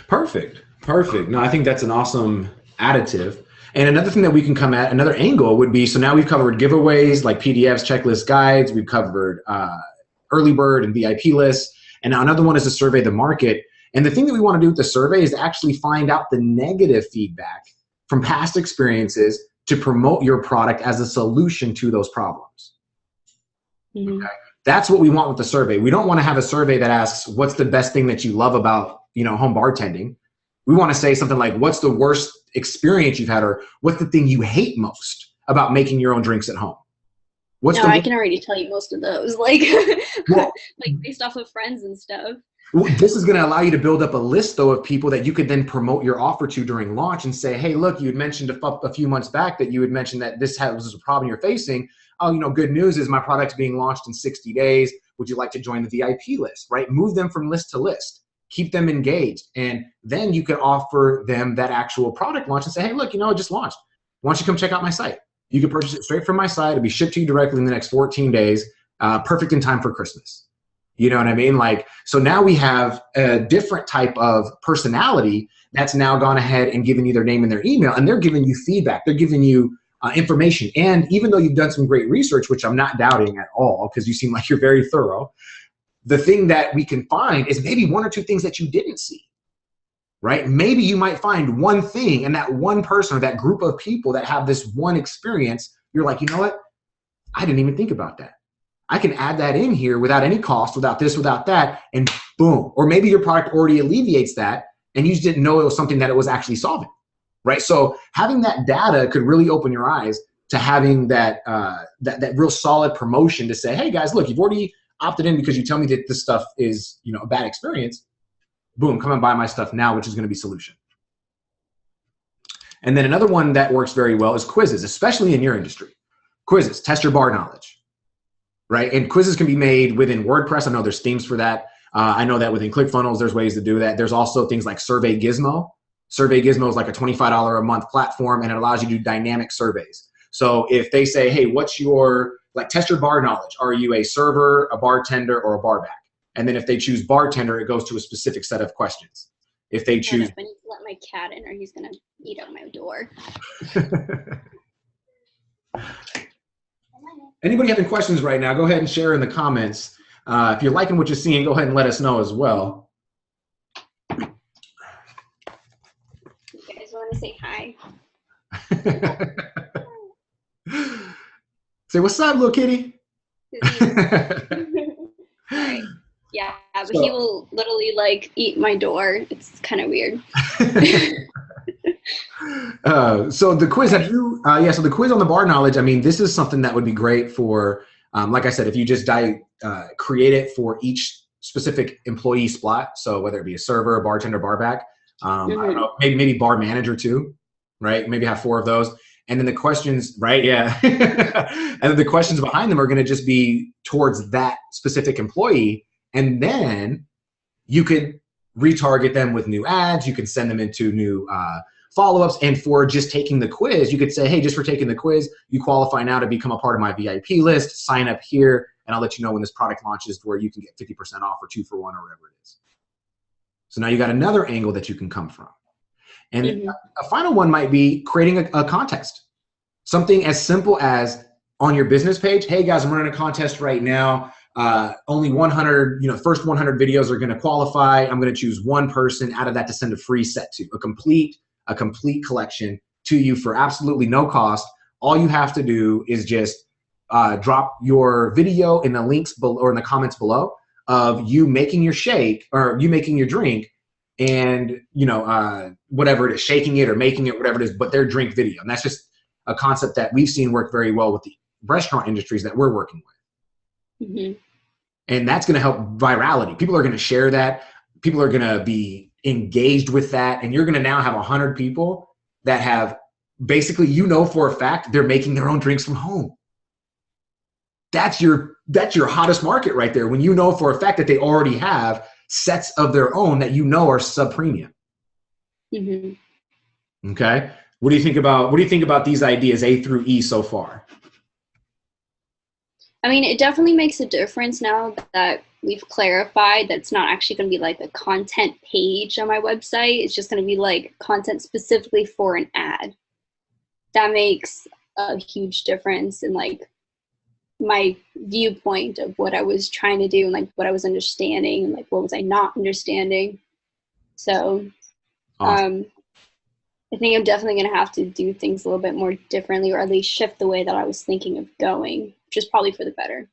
Perfect. No, I think that's an awesome additive. And another thing that we can come at, another angle would be, so now we've covered giveaways like PDFs, checklist guides. We've covered early bird and VIP lists. And now another one is to survey the market. And the thing that we want to do with the survey is to actually find out the negative feedback from past experiences to promote your product as a solution to those problems. Mm-hmm. Okay? That's what we want with the survey. We don't want to have a survey that asks, what's the best thing that you love about, home bartending? We want to say something like, what's the worst experience you've had, or what's the thing you hate most about making your own drinks at home?
I can already tell you most of those, like, like based off of friends and stuff.
This is going to allow you to build up a list, though, of people that you could then promote your offer to during launch and say, hey, look, you had mentioned a few months back that you had mentioned that this was a problem you're facing. Oh, good news is my product's being launched in 60 days. Would you like to join the VIP list, right? Move them from list to list. Keep them engaged. And then you could offer them that actual product launch and say, hey, look, it just launched. Why don't you come check out my site? You can purchase it straight from my site. It'll be shipped to you directly in the next 14 days. Perfect in time for Christmas. You know what I mean? So now we have a different type of personality that's now gone ahead and given you their name and their email, and they're giving you feedback. They're giving you information. And even though you've done some great research, which I'm not doubting at all, because you seem like you're very thorough, the thing that we can find is maybe one or two things that you didn't see. right? Maybe you might find one thing, and that one person or that group of people that have this one experience, you're like, you know what? I didn't even think about that. I can add that in here without any cost, without this, without that, and boom. Or maybe your product already alleviates that and you just didn't know it was something that it was actually solving, right? So having that data could really open your eyes to having that, that real solid promotion to say, hey guys, look, you've already opted in because you tell me that this stuff is, you know, a bad experience. Boom, come and buy my stuff now, which is going to be solution. And then another one that works very well is quizzes, especially in your industry. Quizzes, test your bar knowledge, right? And quizzes can be made within WordPress. I know there's themes for that. I know that within ClickFunnels, there's ways to do that. There's also things like Survey Gizmo. Survey Gizmo is like a $25 a month platform, and it allows you to do dynamic surveys. So if they say, hey, what's your, like, test your bar knowledge. Are you a server, a bartender, or a barback? And then if they choose bartender, it goes to a specific set of questions. If they choose...
I need to let my cat in or he's going to eat out my door.
Anybody having questions right now, go ahead and share in the comments. If you're liking what you're seeing, go ahead and let us know as well.
You guys want to say hi?
Say, what's up, little kitty?
Right. Yeah, but so, he will literally like eat my door. It's kind of weird.
So the quiz, have you, so the quiz on the bar knowledge, I mean, this is something that would be great for, like I said, if you just create it for each specific employee spot. So whether it be a server, a bartender, barback, I don't know, maybe bar manager too, right? Maybe have 4 of those. And then the questions, right? Yeah. And then the questions behind them are going to just be towards that specific employee. And then you could retarget them with new ads. You can send them into new follow-ups. And for just taking the quiz, you could say, hey, just for taking the quiz, you qualify now to become a part of my VIP list. Sign up here, and I'll let you know when this product launches where you can get 50% off or 2 for 1 or whatever it is. So now you got another angle that you can come from. And a final one might be creating a contest. Something as simple as on your business page, hey guys, I'm running a contest right now. Only 100, first 100 videos are going to qualify. I'm going to choose one person out of that to send a free set to, a complete collection to you for absolutely no cost. All you have to do is just drop your video in the links below or in the comments below of you making your shake or you making your drink and, whatever it is, shaking it or making it, whatever it is, but their drink video. And that's just a concept that we've seen work very well with the restaurant industries that we're working with. And that's going to help virality. People are going to share that. People are going to be engaged with that. And you're going to now have 100 people that have basically, for a fact, they're making their own drinks from home. That's your hottest market right there. When you know for a fact that they already have sets of their own that are sub-premium. Okay. What do you think about these ideas A through E so far?
I mean, it definitely makes a difference now that we've clarified that it's not actually going to be like a content page on my website. It's just going to be like content specifically for an ad. That makes a huge difference in like my viewpoint of what I was trying to do and like what I was understanding and like what was I not understanding. So awesome. I think I'm definitely going to have to do things a little bit more differently, or at least shift the way that I was thinking of going, which is probably for the better.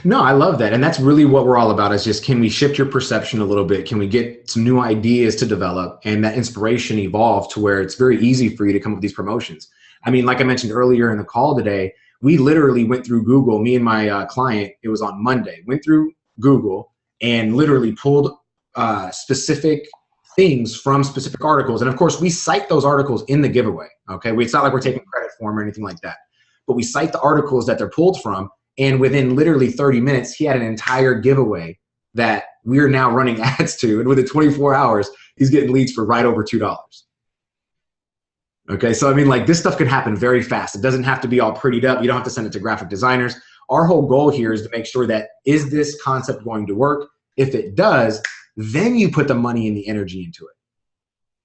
No, I love that. And that's really what we're all about is just, can we shift your perception a little bit? Can we get some new ideas to develop and that inspiration evolve to where it's very easy for you to come up with these promotions? I mean, like I mentioned earlier in the call today, we literally went through Google, me and my client, it was on Monday, went through Google and literally pulled specific things from specific articles. And of course, we cite those articles in the giveaway, okay? It's not like we're taking credit for them or anything like that. But we cite the articles that they're pulled from, and within literally 30 minutes, he had an entire giveaway that we're now running ads to, and within 24 hours, he's getting leads for right over $2. Okay, so I mean, like, this stuff can happen very fast. It doesn't have to be all prettied up. You don't have to send it to graphic designers. Our whole goal here is to make sure that, is this concept going to work? If it does, then you put the money and the energy into it.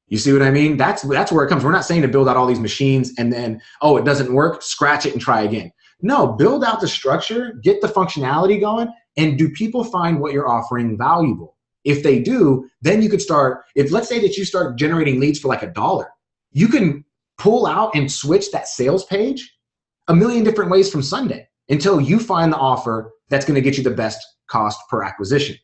You see what I mean? That's where it comes. We're not saying to build out all these machines and then, oh, it doesn't work, scratch it and try again. No, build out the structure, get the functionality going, and do people find what you're offering valuable? If they do, then you could start, if let's say that you start generating leads for like $1, you can pull out and switch that sales page a million different ways from Sunday until you find the offer that's going to get you the best cost per acquisition,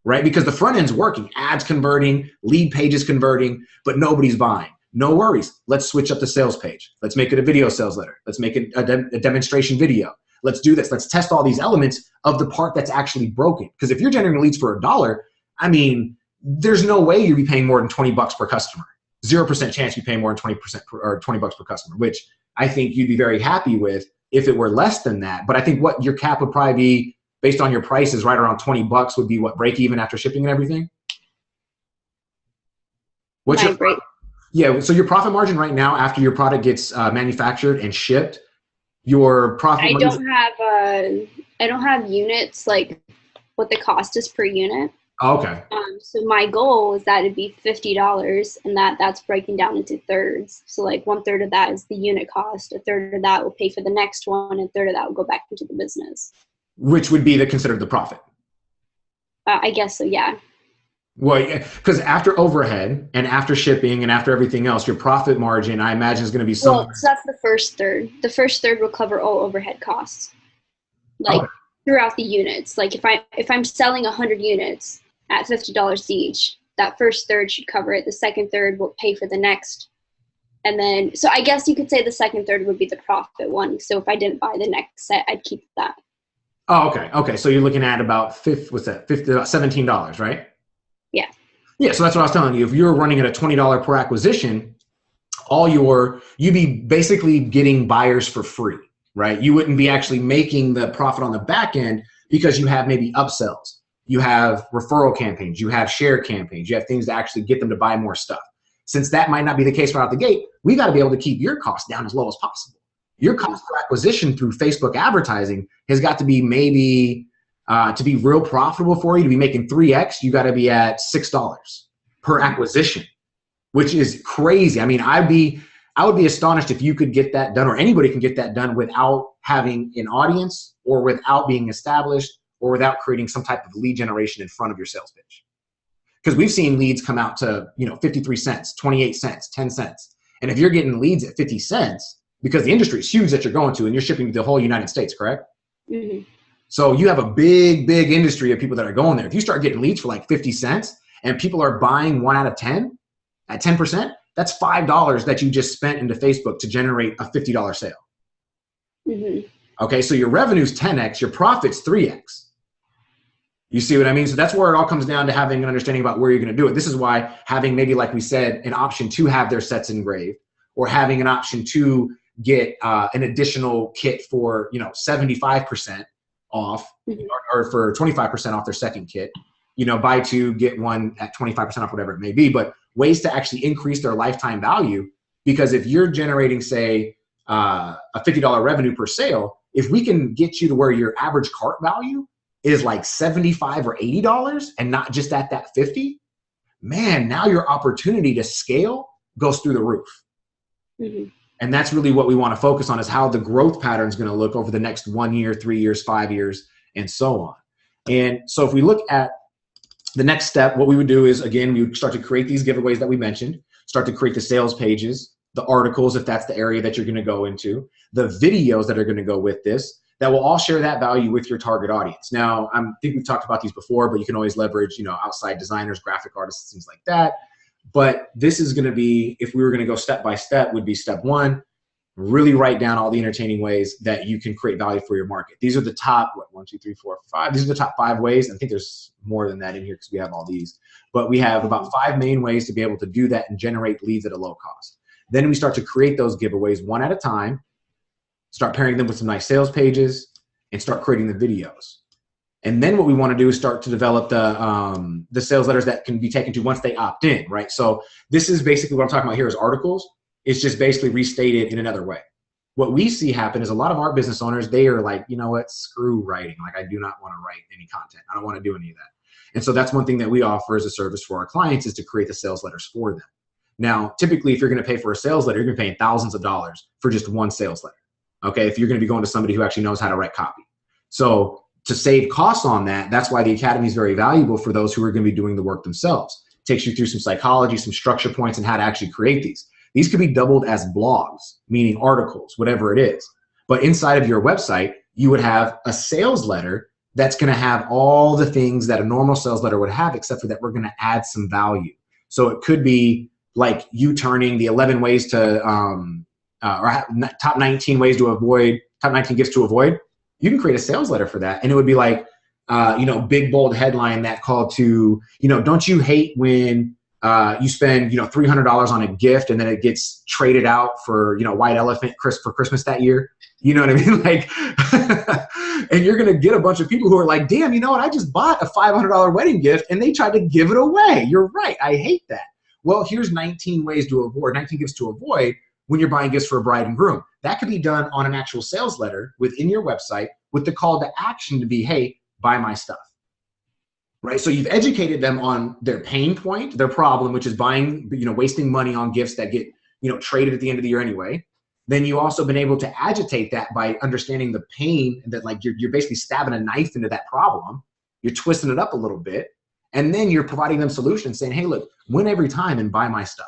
right? Because the front end's working, ads converting, lead pages converting, but nobody's buying. No worries. Let's switch up the sales page. Let's make it a video sales letter. Let's make it a demonstration video. Let's do this. Let's test all these elements of the part that's actually broken. Because if you're generating leads for $1, I mean, there's no way you'd be paying more than $20 per customer. 0% chance you'd pay more than 20% or $20 per customer, which I think you'd be very happy with if it were less than that. But I think what your cap would probably be based on your prices right around $20 would be what, break even after shipping and everything? What's your
break?
Yeah, so your profit margin right now after your product gets manufactured and shipped, your profit
I
margin.
I don't have units, like what the cost is per unit.
Oh, okay.
So my goal is that it'd be $50, and that's breaking down into thirds. So like 1/3 of that is the unit cost, 1/3 of that will pay for the next one, and 1/3 of that will go back into the business.
Which would be considered the profit.
I guess so, yeah.
Well, because after overhead and after shipping and after everything else, your profit margin, I imagine, is going to be somewhere.
Well, so that's the first third. The first third will cover all overhead costs, like throughout the units. Like if I'm selling 100 units at $50 each, that first third should cover it. The second third will pay for the next. And then, so I guess you could say the second third would be the profit one. So if I didn't buy the next set, I'd keep that.
Oh, okay. Okay. So you're looking at about $17, right?
Yeah.
Yeah. So that's what I was telling you. If you're running at a $20 per acquisition, you'd be basically getting buyers for free, right? You wouldn't be actually making the profit on the back end because you have maybe upsells. You have referral campaigns, you have share campaigns, you have things to actually get them to buy more stuff. Since that might not be the case right out the gate, we got to be able to keep your costs down as low as possible. Your cost per acquisition through Facebook advertising has got to be maybe, to be real profitable for you, to be making 3X, you got to be at $6 per acquisition, which is crazy. I mean, I would be astonished if you could get that done, or anybody can get that done without having an audience or without being established or without creating some type of lead generation in front of your sales pitch. Because we've seen leads come out to 53 cents, 28 cents, 10 cents. And if you're getting leads at 50 cents, because the industry is huge that you're going to and you're shipping to the whole United States, correct?
Mm-hmm.
So you have a big industry of people that are going there. If you start getting leads for like 50 cents and people are buying 1 out of 10 at 10%, that's $5 that you just spent into Facebook to generate a $50 sale.
Mm-hmm.
Okay, so your revenue's 10X, your profit's 3X. You see what I mean? So that's where it all comes down to having an understanding about where you're going to do it. This is why having maybe, like we said, an option to have their sets engraved, or having an option to get an additional kit for 75% off, or for 25% off their second kit. Buy two, get one at 25% off, whatever it may be. But ways to actually increase their lifetime value, because if you're generating, say, a $50 revenue per sale, if we can get you to where your average cart value is like $75 or $80 and not just at that 50, man, now your opportunity to scale goes through the roof.
Mm-hmm.
And that's really what we want to focus on, is how the growth pattern is going to look over the next 1 year, 3 years, 5 years, and so on. And so if we look at the next step, what we would do is, again, we would start to create these giveaways that we mentioned, start to create the sales pages, the articles, if that's the area that you're going to go into, the videos that are going to go with this, that will all share that value with your target audience. Now, I think we've talked about these before, but you can always leverage, outside designers, graphic artists, things like that. But this is going to be, if we were going to go step by step, would be step one, really write down all the entertaining ways that you can create value for your market. These are the top, 1, 2, 3, 4, 5. These are the top 5 ways. I think there's more than that in here because we have all these. But we have about 5 main ways to be able to do that and generate leads at a low cost. Then we start to create those giveaways one at a time, start pairing them with some nice sales pages, and start creating the videos. And then what we want to do is start to develop the sales letters that can be taken to once they opt in, right? So this is basically what I'm talking about here is articles. It's just basically restated in another way. What we see happen is a lot of our business owners, they are like, you know what, screw writing. Like, I do not want to write any content. I don't want to do any of that. And so that's one thing that we offer as a service for our clients, is to create the sales letters for them. Now, typically, if you're going to pay for a sales letter, you're going to be paying thousands of dollars for just one sales letter. Okay, if you're going to be going to somebody who actually knows how to write copy. So to save costs on that, that's why the Academy is very valuable for those who are going to be doing the work themselves. It takes you through some psychology, some structure points, and how to actually create these. These could be doubled as blogs, meaning articles, whatever it is. But inside of your website, you would have a sales letter that's going to have all the things that a normal sales letter would have, except for that we're going to add some value. So it could be like you turning the 11 ways to, or top 19 ways to avoid, top 19 gifts to avoid. You can create a sales letter for that. And it would be like, big, bold headline that called to, don't you hate when you spend, $300 on a gift and then it gets traded out for, white elephant for Christmas that year? You know what I mean? Like, and you're going to get a bunch of people who are like, damn, you know what? I just bought a $500 wedding gift and they tried to give it away. You're right. I hate that. Well, here's 19 ways to avoid, 19 gifts to avoid when you're buying gifts for a bride and groom. That could be done on an actual sales letter within your website with the call to action to be, hey, buy my stuff. Right? So you've educated them on their pain point, their problem, which is buying, wasting money on gifts that get, traded at the end of the year anyway. Then you also been able to agitate that by understanding the pain that like you're basically stabbing a knife into that problem. You're twisting it up a little bit. And then you're providing them solutions saying, hey, look, win every time and buy my stuff.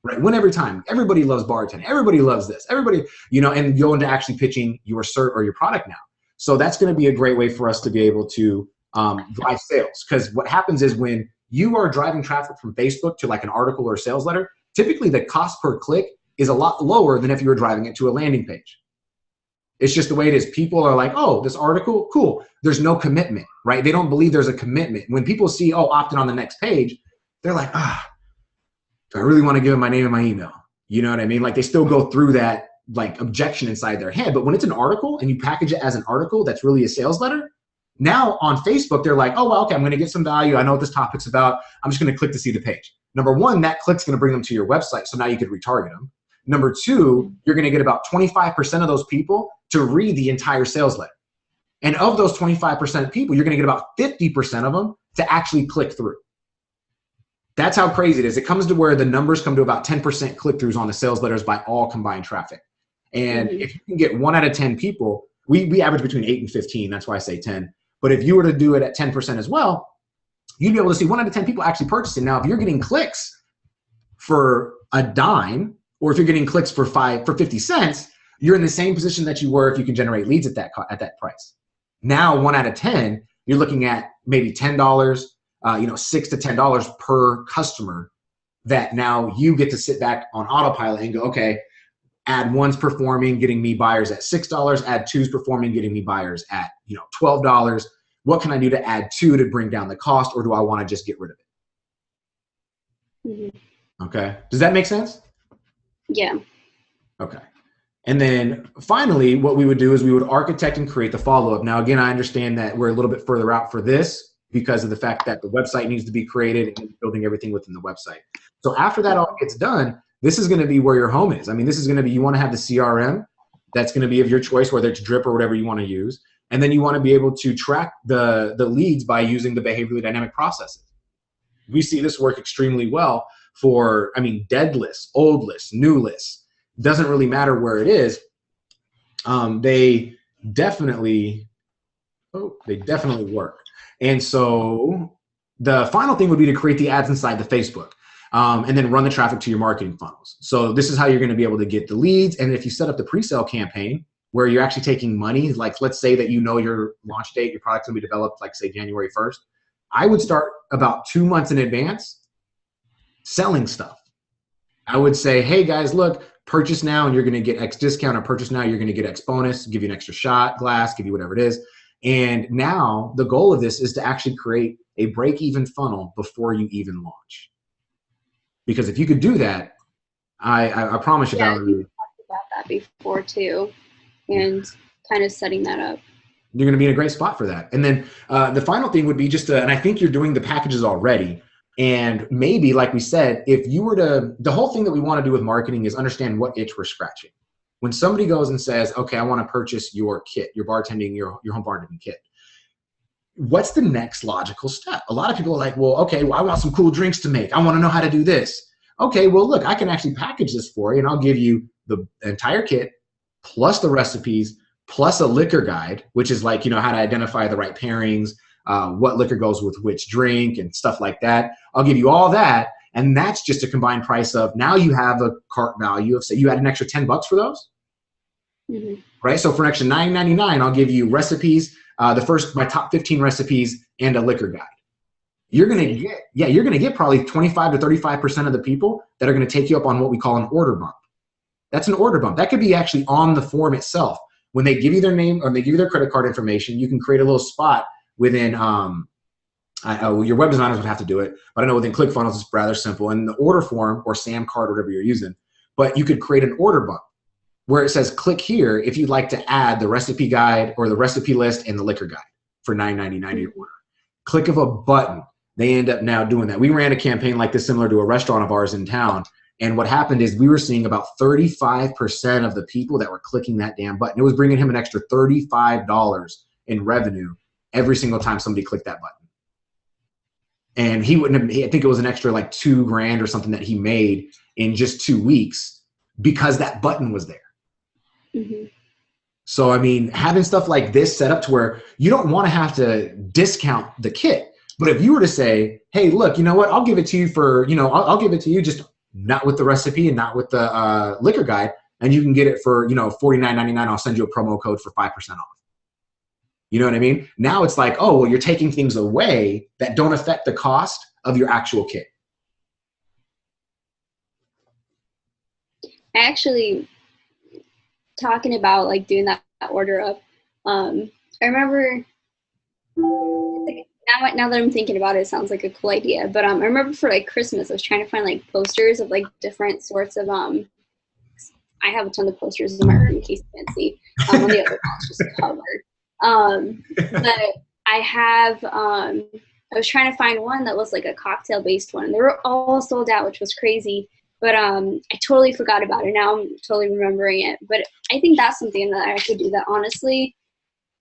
Right? Win every time. Everybody loves bartending. Everybody loves this. Everybody, and go into actually pitching your or your product now. So that's going to be a great way for us to be able to drive sales. Because what happens is when you are driving traffic from Facebook to like an article or a sales letter, typically the cost per click is a lot lower than if you were driving it to a landing page. It's just the way it is. People are like, oh, this article, cool. There's no commitment, right? They don't believe there's a commitment. When people see, oh, opt in on the next page, they're like, do I really want to give them my name and my email? You know what I mean? Like they still go through that like objection inside their head. But when it's an article and you package it as an article that's really a sales letter, now on Facebook, they're like, oh, well, okay, I'm going to get some value. I know what this topic's about. I'm just going to click to see the page. Number one, that click's going to bring them to your website. So now you could retarget them. Number two, you're going to get about 25% of those people to read the entire sales letter. And of those 25% of people, you're going to get about 50% of them to actually click through. That's how crazy it is. It comes to where the numbers come to about 10% click-throughs on the sales letters by all combined traffic. And if you can get 1 out of 10 people, we average between 8 and 15. That's why I say 10. But if you were to do it at 10% as well, you'd be able to see 1 out of 10 people actually purchasing. Now, if you're getting clicks for a dime, or if you're getting clicks for 50 cents, you're in the same position that you were if you can generate leads at that price. Now, 1 out of 10, you're looking at maybe $10, $6 to $10 per customer that now you get to sit back on autopilot and go, okay, ad 1's performing, getting me buyers at $6, ad 2's performing, getting me buyers at $12. What can I do to add 2 to bring down the cost, or do I want to just get rid of it? Mm-hmm. Okay. Does that make sense?
Yeah.
Okay. And then finally, what we would do is we would architect and create the follow-up. Now, again, I understand that we're a little bit further out for this because of the fact that the website needs to be created and building everything within the website. So after that all gets done, this is going to be where your home is. I mean, this is going to be, you want to have the CRM that's going to be of your choice, whether it's Drip or whatever you want to use. And then you want to be able to track the leads by using the behaviorally dynamic processes. We see this work extremely well for, dead lists, old lists, new lists. Doesn't really matter where it is. They definitely work. And so the final thing would be to create the ads inside the Facebook. And then run the traffic to your marketing funnels. So this is how you're going to be able to get the leads. And if you set up the pre-sale campaign where you're actually taking money, like let's say that your launch date, your product's going to be developed like say January 1st, I would start about 2 months in advance selling stuff. I would say, hey guys, look, purchase now and you're going to get X discount, or purchase now, you're going to get X bonus, give you an extra shot glass, give you whatever it is. And now the goal of this is to actually create a break-even funnel before you even launch. Because if you could do that, I promise you,
Valerie. Yeah, we talked about that before too, and kind of setting that up.
You're going to be in a great spot for that. And then the final thing would be just and I think you're doing the packages already. And maybe, like we said, if you were to, the whole thing that we want to do with marketing is understand what itch we're scratching. When somebody goes and says, okay, I want to purchase your kit, your bartending, your home bartending kit. What's the next logical step? A lot of people are like, well, okay, well, I want some cool drinks to make. I want to know how to do this. Okay, well, look, I can actually package this for you, and I'll give you the entire kit, plus the recipes, plus a liquor guide, which is like, you know, how to identify the right pairings, what liquor goes with which drink and stuff like that. I'll give you all that. And that's just a combined price of, now you have a cart value of, say you had an extra $10 for those. Mm-hmm. Right. So for an extra $9.99, I'll give you recipes, my top 15 recipes and a liquor guide. You're going to get probably 25 to 35% of the people that are going to take you up on what we call an order bump. That's an order bump. That could be actually on the form itself. When they give you their name or they give you their credit card information, you can create a little spot within, your web designers would have to do it, but I know within ClickFunnels it's rather simple. And the order form or SAM card, whatever you're using, but you could create an order bump where it says, click here if you'd like to add the recipe guide or the recipe list and the liquor guide for $9.99 your order. Click of a button. They end up now doing that. We ran a campaign like this similar to a restaurant of ours in town. And what happened is we were seeing about 35% of the people that were clicking that damn button. It was bringing him an extra $35 in revenue every single time somebody clicked that button. And he wouldn't have, I think it was an extra like $2,000 or something that he made in just 2 weeks because that button was there. Mm-hmm. So, I mean, having stuff like this set up to where you don't want to have to discount the kit. But if you were to say, hey, look, you know what, I'll give it to you for, you know, I'll give it to you just not with the recipe and not with the liquor guide, and you can get it for, you know, $49.99. I'll send you a promo code for 5% off. You know what I mean? Now it's like, oh, well, you're taking things away that don't affect the cost of your actual kit.
Actually, talking about like doing that order up, I remember, now that I'm thinking about it, it sounds like a cool idea. But I remember for like Christmas, I was trying to find like posters of like different sorts of I have a ton of posters in my room in case you can't see. On the other wall, it's just covered. But I have I was trying to find one that was like a cocktail based one. They were all sold out, which was crazy. But I totally forgot about it. Now I'm totally remembering it. But I think that's something that I could do that honestly.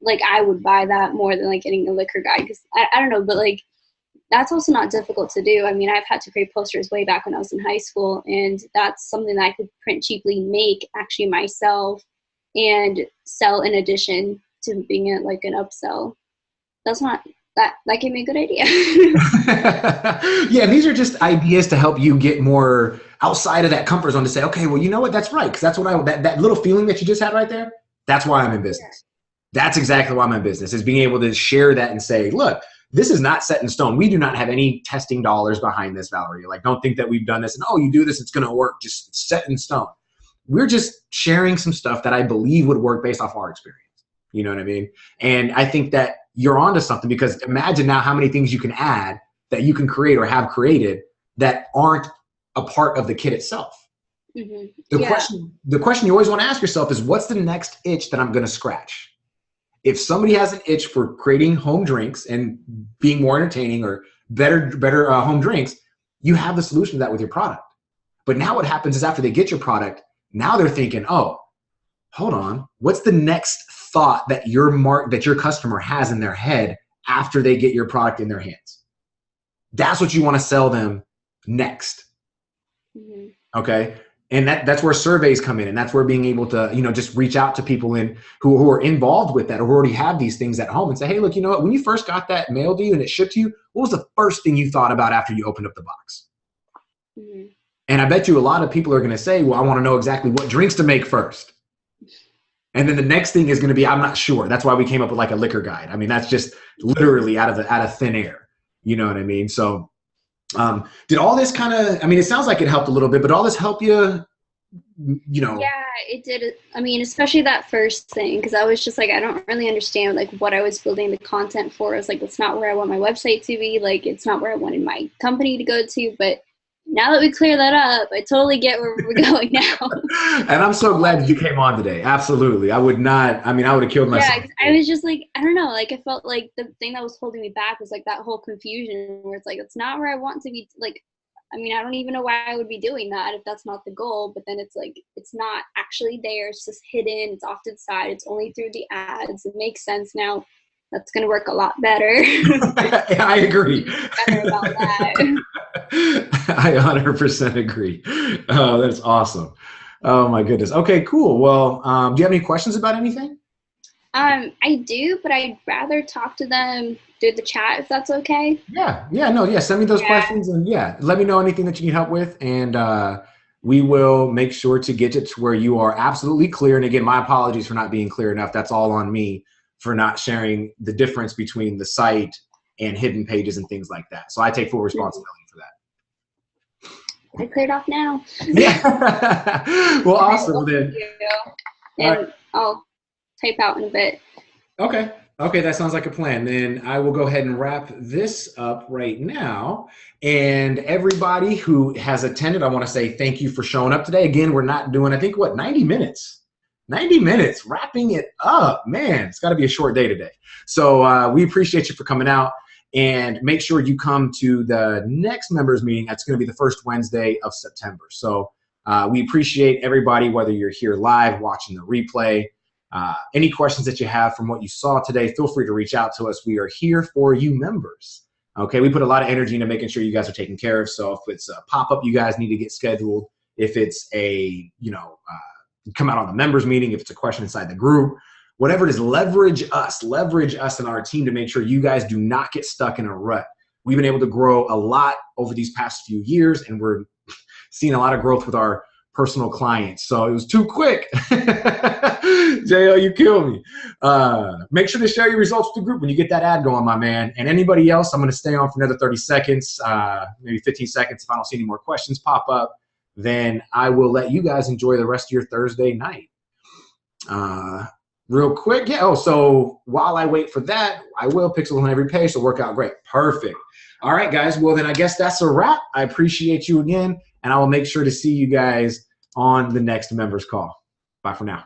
Like I would buy that more than like getting a liquor guide because I don't know, but like that's also not difficult to do. I mean, I've had to create posters way back when I was in high school, and that's something that I could print cheaply, make actually myself, and sell in addition to being it like an upsell. That's not that gave me a good idea.
Yeah, these are just ideas to help you get more outside of that comfort zone to say, okay, well, you know what, that's right, because that's what that little feeling that you just had right there. That's why I'm in business. That's exactly why I'm in business, is being able to share that and say, look, this is not set in stone. We do not have any testing dollars behind this, Valerie. Like, don't think that we've done this and, oh, you do this, it's going to work. Just set in stone. We're just sharing some stuff that I believe would work based off our experience. You know what I mean? And I think that you're onto something, because imagine now how many things you can add that you can create or have created that aren't a part of the kit itself. Mm-hmm. The question you always want to ask yourself is, what's the next itch that I'm going to scratch? If somebody has an itch for creating home drinks and being more entertaining or better home drinks, you have the solution to that with your product. But now what happens is after they get your product, now they're thinking, oh, hold on, what's the next thought that your customer has in their head after they get your product in their hands? That's what you want to sell them next. Mm-hmm. Okay. And that's where surveys come in, and that's where being able to, you know, just reach out to people who are involved with that, or who already have these things at home, and say, hey, look, you know what, when you first got that mailed to you and it shipped to you, what was the first thing you thought about after you opened up the box? Mm-hmm. And I bet you a lot of people are going to say, well, I want to know exactly what drinks to make first. And then the next thing is going to be, I'm not sure. That's why we came up with like a liquor guide. I mean, that's just literally out of thin air. You know what I mean? So did all this kind of, I mean, it sounds like it helped a little bit, but all this help you, you know?
Yeah, it did. I mean, especially that first thing, because I was just like, I don't really understand like what I was building the content for. I was like, that's not where I want my website to be. Like, it's not where I wanted my company to go to. But now that we clear that up, I totally get where we're going now.
And I'm so glad that you came on today. Absolutely. I would have killed myself.
Yeah, I was just like, I don't know, like I felt like the thing that was holding me back was like that whole confusion where it's like, it's not where I want to be. Like, I mean, I don't even know why I would be doing that if that's not the goal. But then it's like, it's not actually there. It's just hidden. It's off to the side. It's only through the ads. It makes sense now. That's going to work a lot better.
I agree.
Better about that.
I 100% agree. Oh, that's awesome. Oh my goodness. Okay, cool. Well, do you have any questions about anything?
I do, but I'd rather talk to them through the chat if that's okay.
Yeah. Send me those questions and let me know anything that you need help with, and we will make sure to get it to where you are absolutely clear. And again, my apologies for not being clear enough. That's all on me for not sharing the difference between the site and hidden pages and things like that. So I take full responsibility for that.
I cleared off now.
Yeah. Well, awesome. Then.
And I'll type out in a bit.
Okay, that sounds like a plan. Then I will go ahead and wrap this up right now. And everybody who has attended, I want to say thank you for showing up today. Again, we're not doing, I think, 90 minutes? 90 minutes, wrapping it up. Man, it's got to be a short day today. So we appreciate you for coming out. And make sure you come to the next members meeting. That's going to be the first Wednesday of September. So we appreciate everybody, whether you're here live, watching the replay. Any questions that you have from what you saw today, feel free to reach out to us. We are here for you members. Okay, we put a lot of energy into making sure you guys are taken care of. So if it's a pop-up you guys need to get scheduled, if it's a, come out on the members meeting, if it's a question inside the group, whatever it is, leverage us and our team to make sure you guys do not get stuck in a rut. We've been able to grow a lot over these past few years, and we're seeing a lot of growth with our personal clients. So it was too quick. JL, you kill me. Make sure to share your results with the group when you get that ad going, my man. And anybody else, I'm going to stay on for another 30 seconds, maybe 15 seconds. If I don't see any more questions pop up, then I will let you guys enjoy the rest of your Thursday night. Real quick. So while I wait for that, I will pixel on every page to work out great. Perfect. All right, guys. Well, then I guess that's a wrap. I appreciate you again, and I will make sure to see you guys on the next members call. Bye for now.